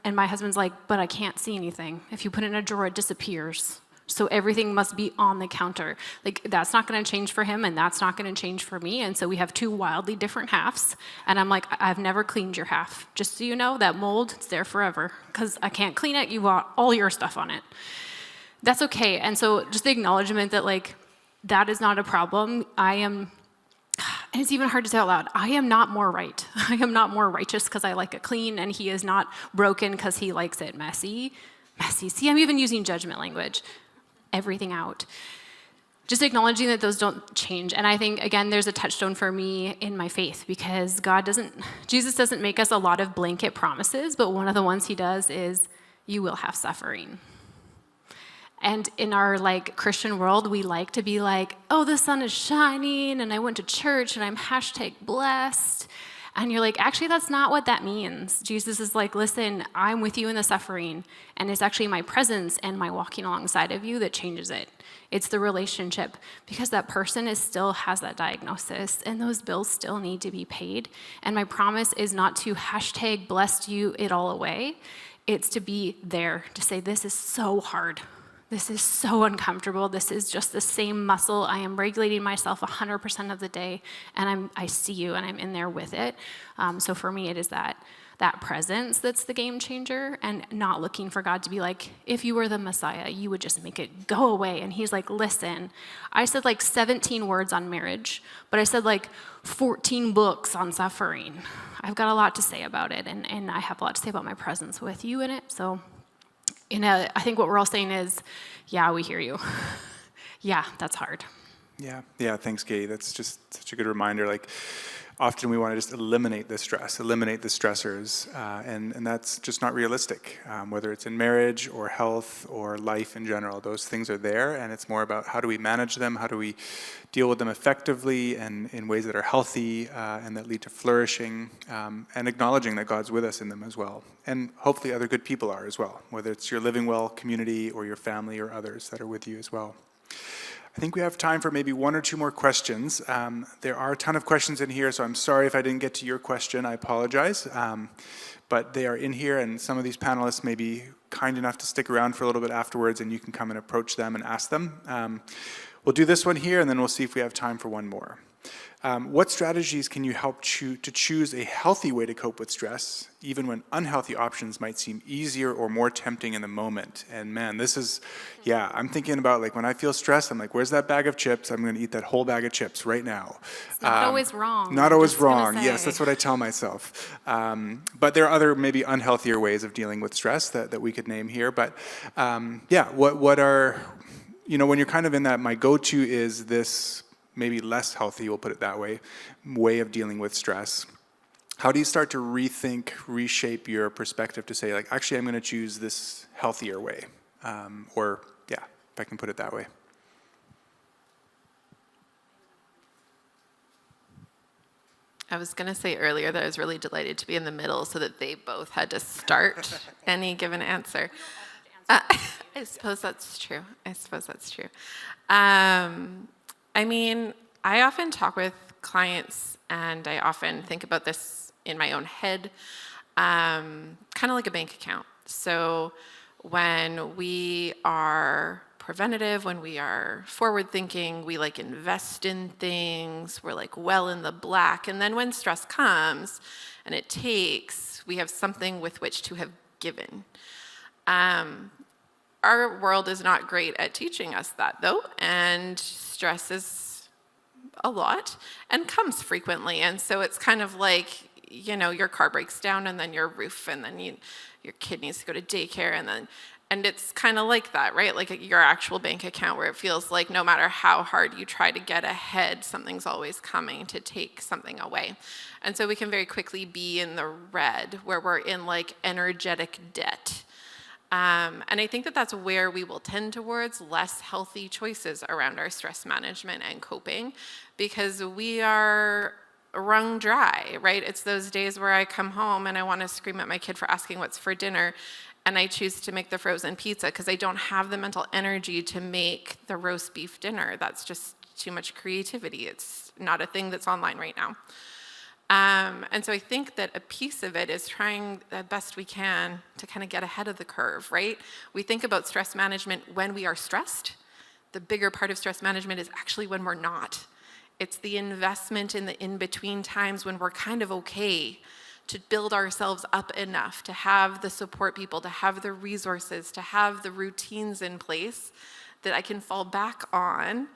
and my husband's like, but I can't see anything. If you put it in a drawer, it disappears. So everything must be on the counter. Like that's not gonna change for him and that's not gonna change for me. And so we have two wildly different halves. And I'm like, I've never cleaned your half. Just so you know, that mold, it's there forever. Because I can't clean it, you want all your stuff on it. That's okay. And so just the acknowledgement that like, that is not a problem. And it's even hard to say out loud, I am not more right. I am not more righteous because I like it clean, and he is not broken because he likes it messy. See, I'm even using judgment language. Everything out. Just acknowledging that those don't change. And I think, again, there's a touchstone for me in my faith, because Jesus doesn't make us a lot of blanket promises, but one of the ones he does is, you will have suffering. And in our like Christian world, we like to be like, oh, the sun is shining and I went to church and I'm #blessed. And you're like, actually, that's not what that means. Jesus is like, listen, I'm with you in the suffering, and it's actually my presence and my walking alongside of you that changes it. It's the relationship, because that person still has that diagnosis, and those bills still need to be paid. And my promise is not to #blessed you it all away. It's to be there, to say, this is so hard. This is so uncomfortable. This is just the same muscle. I am regulating myself 100% of the day, and I see you, and I'm in there with it. So for me, it is that presence that's the game changer, and not looking for God to be like, if you were the Messiah, you would just make it go away. And he's like, listen, I said like 17 words on marriage, but I said like 14 books on suffering. I've got a lot to say about it, and I have a lot to say about my presence with you in it. So I think what we're all saying is, yeah, we hear you. Yeah, that's hard. Yeah, thanks, Gay. That's just such a good reminder. Like, often we want to just eliminate the stress, eliminate the stressors, and that's just not realistic. Whether it's in marriage or health or life in general, those things are there, and it's more about how do we manage them, how do we deal with them effectively and in ways that are healthy and that lead to flourishing, and acknowledging that God's with us in them as well. And hopefully other good people are as well, whether it's your Living Well community or your family or others that are with you as well. I think we have time for maybe one or two more questions. There are a ton of questions in here, so I'm sorry if I didn't get to your question. I apologize. But they are in here, and some of these panelists may be kind enough to stick around for a little bit afterwards, and you can come and approach them and ask them. We'll do this one here, and then we'll see if we have time for one more. What strategies can you help to choose a healthy way to cope with stress, even when unhealthy options might seem easier or more tempting in the moment? And man, this is, I'm thinking about like when I feel stressed, I'm like, where's that bag of chips? I'm going to eat that whole bag of chips right now. It's not always wrong. Not always wrong. Yes, that's what I tell myself. But there are other maybe unhealthier ways of dealing with stress that we could name here. But what are, when you're kind of in that, my go-to is this maybe less healthy, we'll put it that way of dealing with stress. How do you start to rethink, reshape your perspective to say, like, actually, I'm going to choose this healthier way? Or, yeah, if I can put it that way. I was going to say earlier that I was really delighted to be in the middle so that they both had to start any given answer. I suppose that's true. I mean, I often talk with clients, and I often think about this in my own head, kind of like a bank account. So when we are preventative, when we are forward thinking, we like invest in things, we're like well in the black. And then when stress comes and it takes, we have something with which to have given. Our world is not great at teaching us that, though, and stress is a lot and comes frequently. And so it's kind of like, you know, your car breaks down and then your roof, and then your kid needs to go to daycare, and it's kind of like that, right? Like your actual bank account, where it feels like no matter how hard you try to get ahead, something's always coming to take something away. And so we can very quickly be in the red, where we're in like energetic debt. And I think that that's where we will tend towards less healthy choices around our stress management and coping, because we are wrung dry, right? It's those days where I come home and I want to scream at my kid for asking what's for dinner, and I choose to make the frozen pizza because I don't have the mental energy to make the roast beef dinner. That's just too much creativity. It's not a thing that's online right now. And so I think that a piece of it is trying the best we can to kind of get ahead of the curve, right? We think about stress management when we are stressed. The bigger part of stress management is actually when we're not. It's the investment in the in-between times when we're kind of okay, to build ourselves up enough, to have the support people, to have the resources, to have the routines in place that I can fall back on,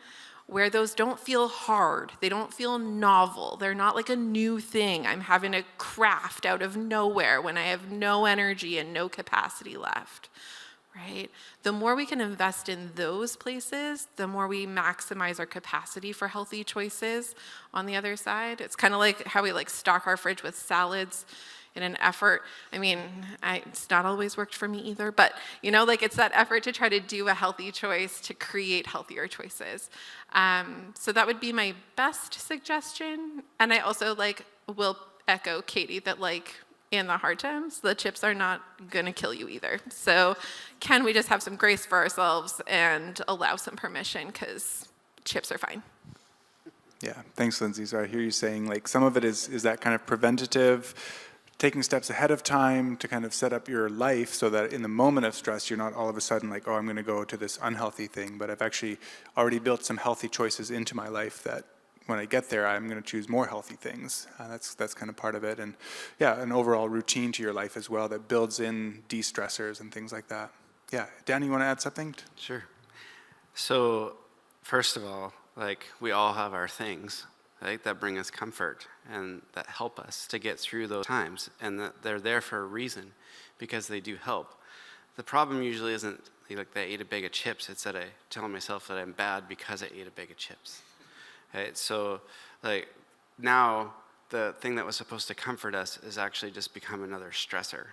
where those don't feel hard, they don't feel novel, they're not like a new thing I'm having to craft out of nowhere when I have no energy and no capacity left, right? The more we can invest in those places, the more we maximize our capacity for healthy choices on the other side. It's kind of like how we like stock our fridge with salads in an effort. I mean, it's not always worked for me either, but you know, like it's that effort to try to do a healthy choice to create healthier choices. So that would be my best suggestion. And I also like will echo Katie that like in the hard times, the chips are not gonna kill you either. So can we just have some grace for ourselves and allow some permission, because chips are fine. Yeah, thanks, Lindsay. So I hear you saying like some of it is that kind of preventative, taking steps ahead of time to kind of set up your life so that in the moment of stress, you're not all of a sudden like, oh, I'm going to go to this unhealthy thing, but I've actually already built some healthy choices into my life that when I get there, I'm going to choose more healthy things. That's kind of part of it. And yeah, an overall routine to your life as well that builds in de-stressors and things like that. Yeah, Danny, you want to add something? Sure. So first of all, like we all have our things, right, that bring us comfort and that help us to get through those times, and that they're there for a reason, because they do help. The problem usually isn't like that I ate a bag of chips, it's that I tell myself that I'm bad because I ate a bag of chips. Right? So like now the thing that was supposed to comfort us is actually just become another stressor,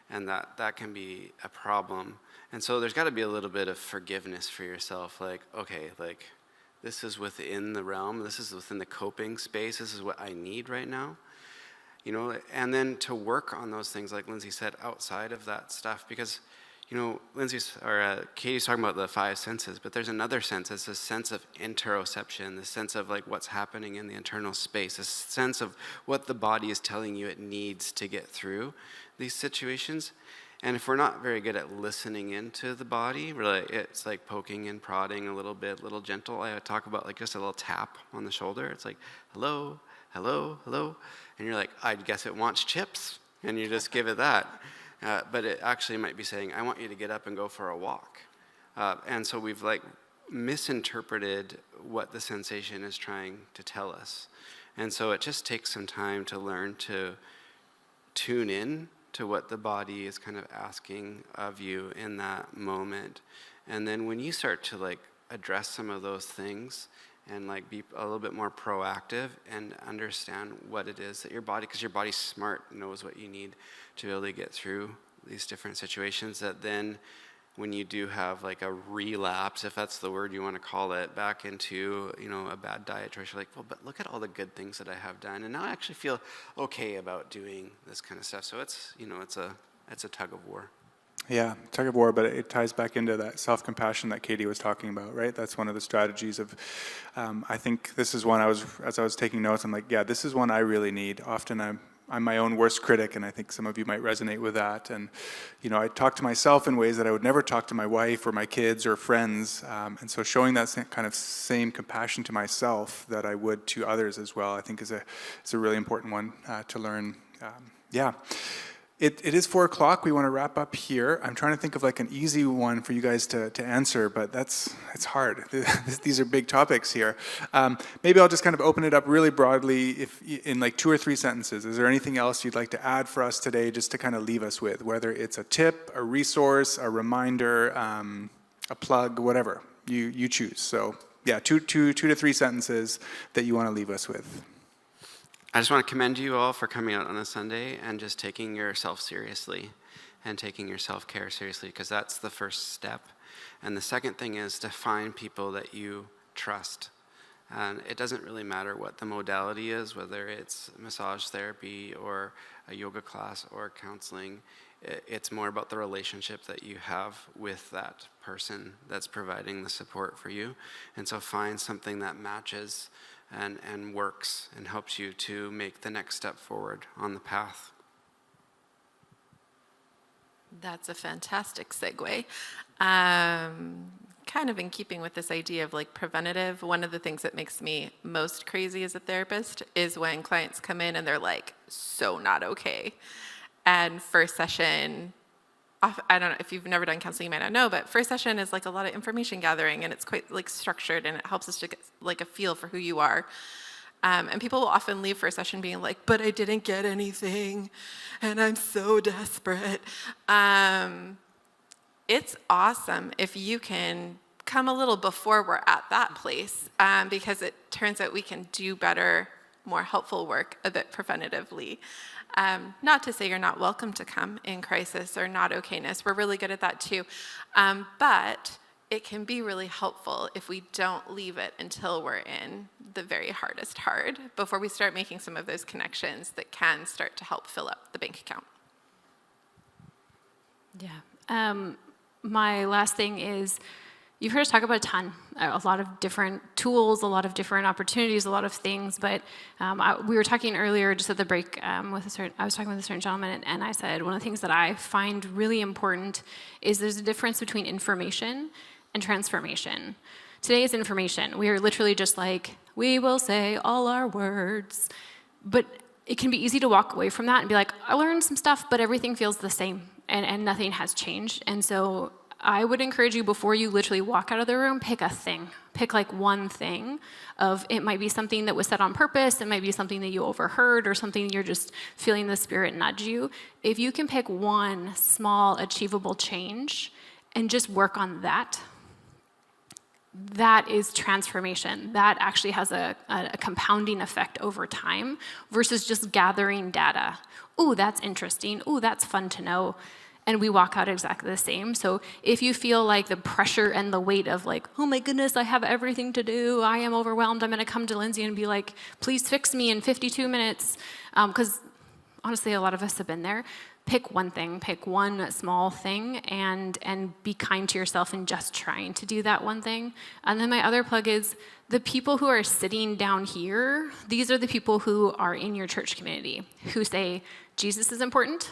and that can be a problem. And so there's got to be a little bit of forgiveness for yourself, like, okay, like this is within the realm, this is within the coping space, this is what I need right now, you know, and then to work on those things, like Lindsay said, outside of that stuff, because, you know, Katie's talking about the five senses, but there's another sense, it's a sense of interoception, the sense of like what's happening in the internal space, a sense of what the body is telling you it needs to get through these situations. And if we're not very good at listening into the body, it's like poking and prodding a little bit, a little gentle. I talk about like just a little tap on the shoulder. It's like, hello, hello, hello. And you're like, I guess it wants chips. And you just give it that. But it actually might be saying, I want you to get up and go for a walk. And so we've like misinterpreted what the sensation is trying to tell us. And so it just takes some time to learn to tune in to what the body is kind of asking of you in that moment. And then when you start to like address some of those things and like be a little bit more proactive and understand what it is that your body, because your body's smart, knows what you need to be able to get through these different situations, that then when you do have like a relapse, if that's the word you want to call it, back into, a bad diet choice, you're like, well, but look at all the good things that I have done, and now I actually feel okay about doing this kind of stuff. So it's, it's a tug of war. Yeah, tug of war, but it ties back into that self-compassion that Katie was talking about, right? That's one of the strategies of, I think this is one as I was taking notes, I'm like, yeah, this is one I really need. Often I'm my own worst critic, and I think some of you might resonate with that. And, I talk to myself in ways that I would never talk to my wife or my kids or friends. And so showing that kind of same compassion to myself that I would to others as well, I think is a really important one to learn. Yeah. It is 4:00. We want to wrap up here. I'm trying to think of like an easy one for you guys to answer, but it's hard. These are big topics here. Maybe I'll just kind of open it up really broadly in like 2 or 3 sentences. Is there anything else you'd like to add for us today just to kind of leave us with, whether it's a tip, a resource, a reminder, a plug, whatever you choose. So yeah, 2 to 3 sentences that you want to leave us with. I just want to commend you all for coming out on a Sunday and just taking yourself seriously and taking your self-care seriously, because that's the first step. And the second thing is to find people that you trust. And it doesn't really matter what the modality is, whether it's massage therapy or a yoga class or counseling. It's more about the relationship that you have with that person that's providing the support for you. And so find something that matches and works and helps you to make the next step forward on the path. That's a fantastic segue. Kind of in keeping with this idea of like preventative, one of the things that makes me most crazy as a therapist is when clients come in and they're like, so not okay. And first session, I don't know, if you've never done counseling, you might not know, but first session is like a lot of information gathering, and it's quite like structured, and it helps us to get like a feel for who you are. And people will often leave first session being like, but I didn't get anything, and I'm so desperate. It's awesome if you can come a little before we're at that place, because it turns out we can do better, more helpful work a bit preventatively. Not to say you're not welcome to come in crisis or not okayness. We're really good at that too. But it can be really helpful if we don't leave it until we're in the very hardest hard before we start making some of those connections that can start to help fill up the bank account. Yeah. My last thing is, you've heard us talk about a lot of different tools, a lot of different opportunities, a lot of things, but we were talking earlier just at the break I was talking with a certain gentleman, and I said one of the things that I find really important is there's a difference between information and transformation. Today is information. We are literally just like, we will say all our words, but it can be easy to walk away from that and be like, I learned some stuff, but everything feels the same, and nothing has changed. And so I would encourage you, before you literally walk out of the room, pick a thing. Pick like one thing. It might be something that was said on purpose, it might be something that you overheard, or something you're just feeling the Spirit nudge you. If you can pick one small, achievable change and just work on that, that is transformation. That actually has a compounding effect over time versus just gathering data. Ooh, that's interesting. Ooh, that's fun to know. And we walk out exactly the same. So if you feel like the pressure and the weight of like, oh my goodness, I have everything to do, I am overwhelmed, I'm gonna come to Lindsay and be like, please fix me in 52 minutes. Because honestly, a lot of us have been there. Pick one thing, pick one small thing, and be kind to yourself in just trying to do that one thing. And then my other plug is, the people who are sitting down here, these are the people who are in your church community, who say, Jesus is important,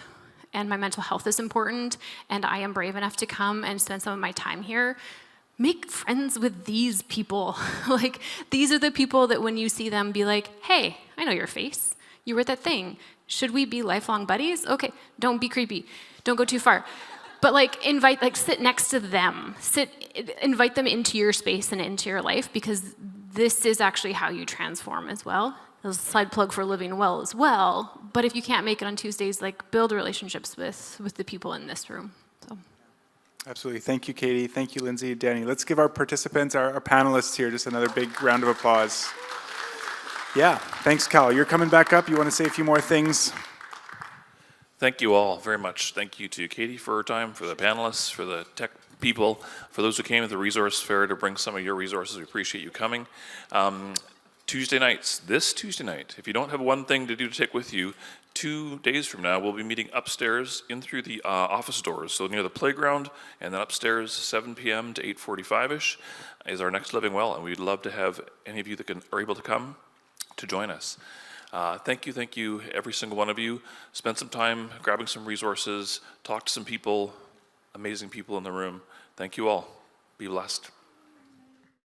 and my mental health is important, and I am brave enough to come and spend some of my time here. Make friends with these people. Like, these are the people that when you see them, be like, hey, I know your face. You were at that thing. Should we be lifelong buddies? Okay, don't be creepy. Don't go too far. But sit next to them. Invite them into your space and into your life, because this is actually how you transform as well. There's a side plug for living well as well. But if you can't make it on Tuesdays, build relationships with the people in this room. So. Absolutely. Thank you, Katie. Thank you, Lindsay, Danny. Let's give our participants, our panelists here, just another big round of applause. Yeah, thanks, Cal. You're coming back up. You want to say a few more things? Thank you all very much. Thank you to Katie for her time, for the panelists, for the tech people, for those who came to the resource fair to bring some of your resources. We appreciate you coming. Tuesday nights, this Tuesday night, if you don't have one thing to do to take with you, 2 days from now, we'll be meeting upstairs in through the office doors. So near the playground, and then upstairs, 7 p.m. to 8:45-ish, is our next Living Well. And we'd love to have any of you that are able to come to join us. Thank you, every single one of you. Spend some time grabbing some resources, talk to some people, amazing people in the room. Thank you all. Be blessed.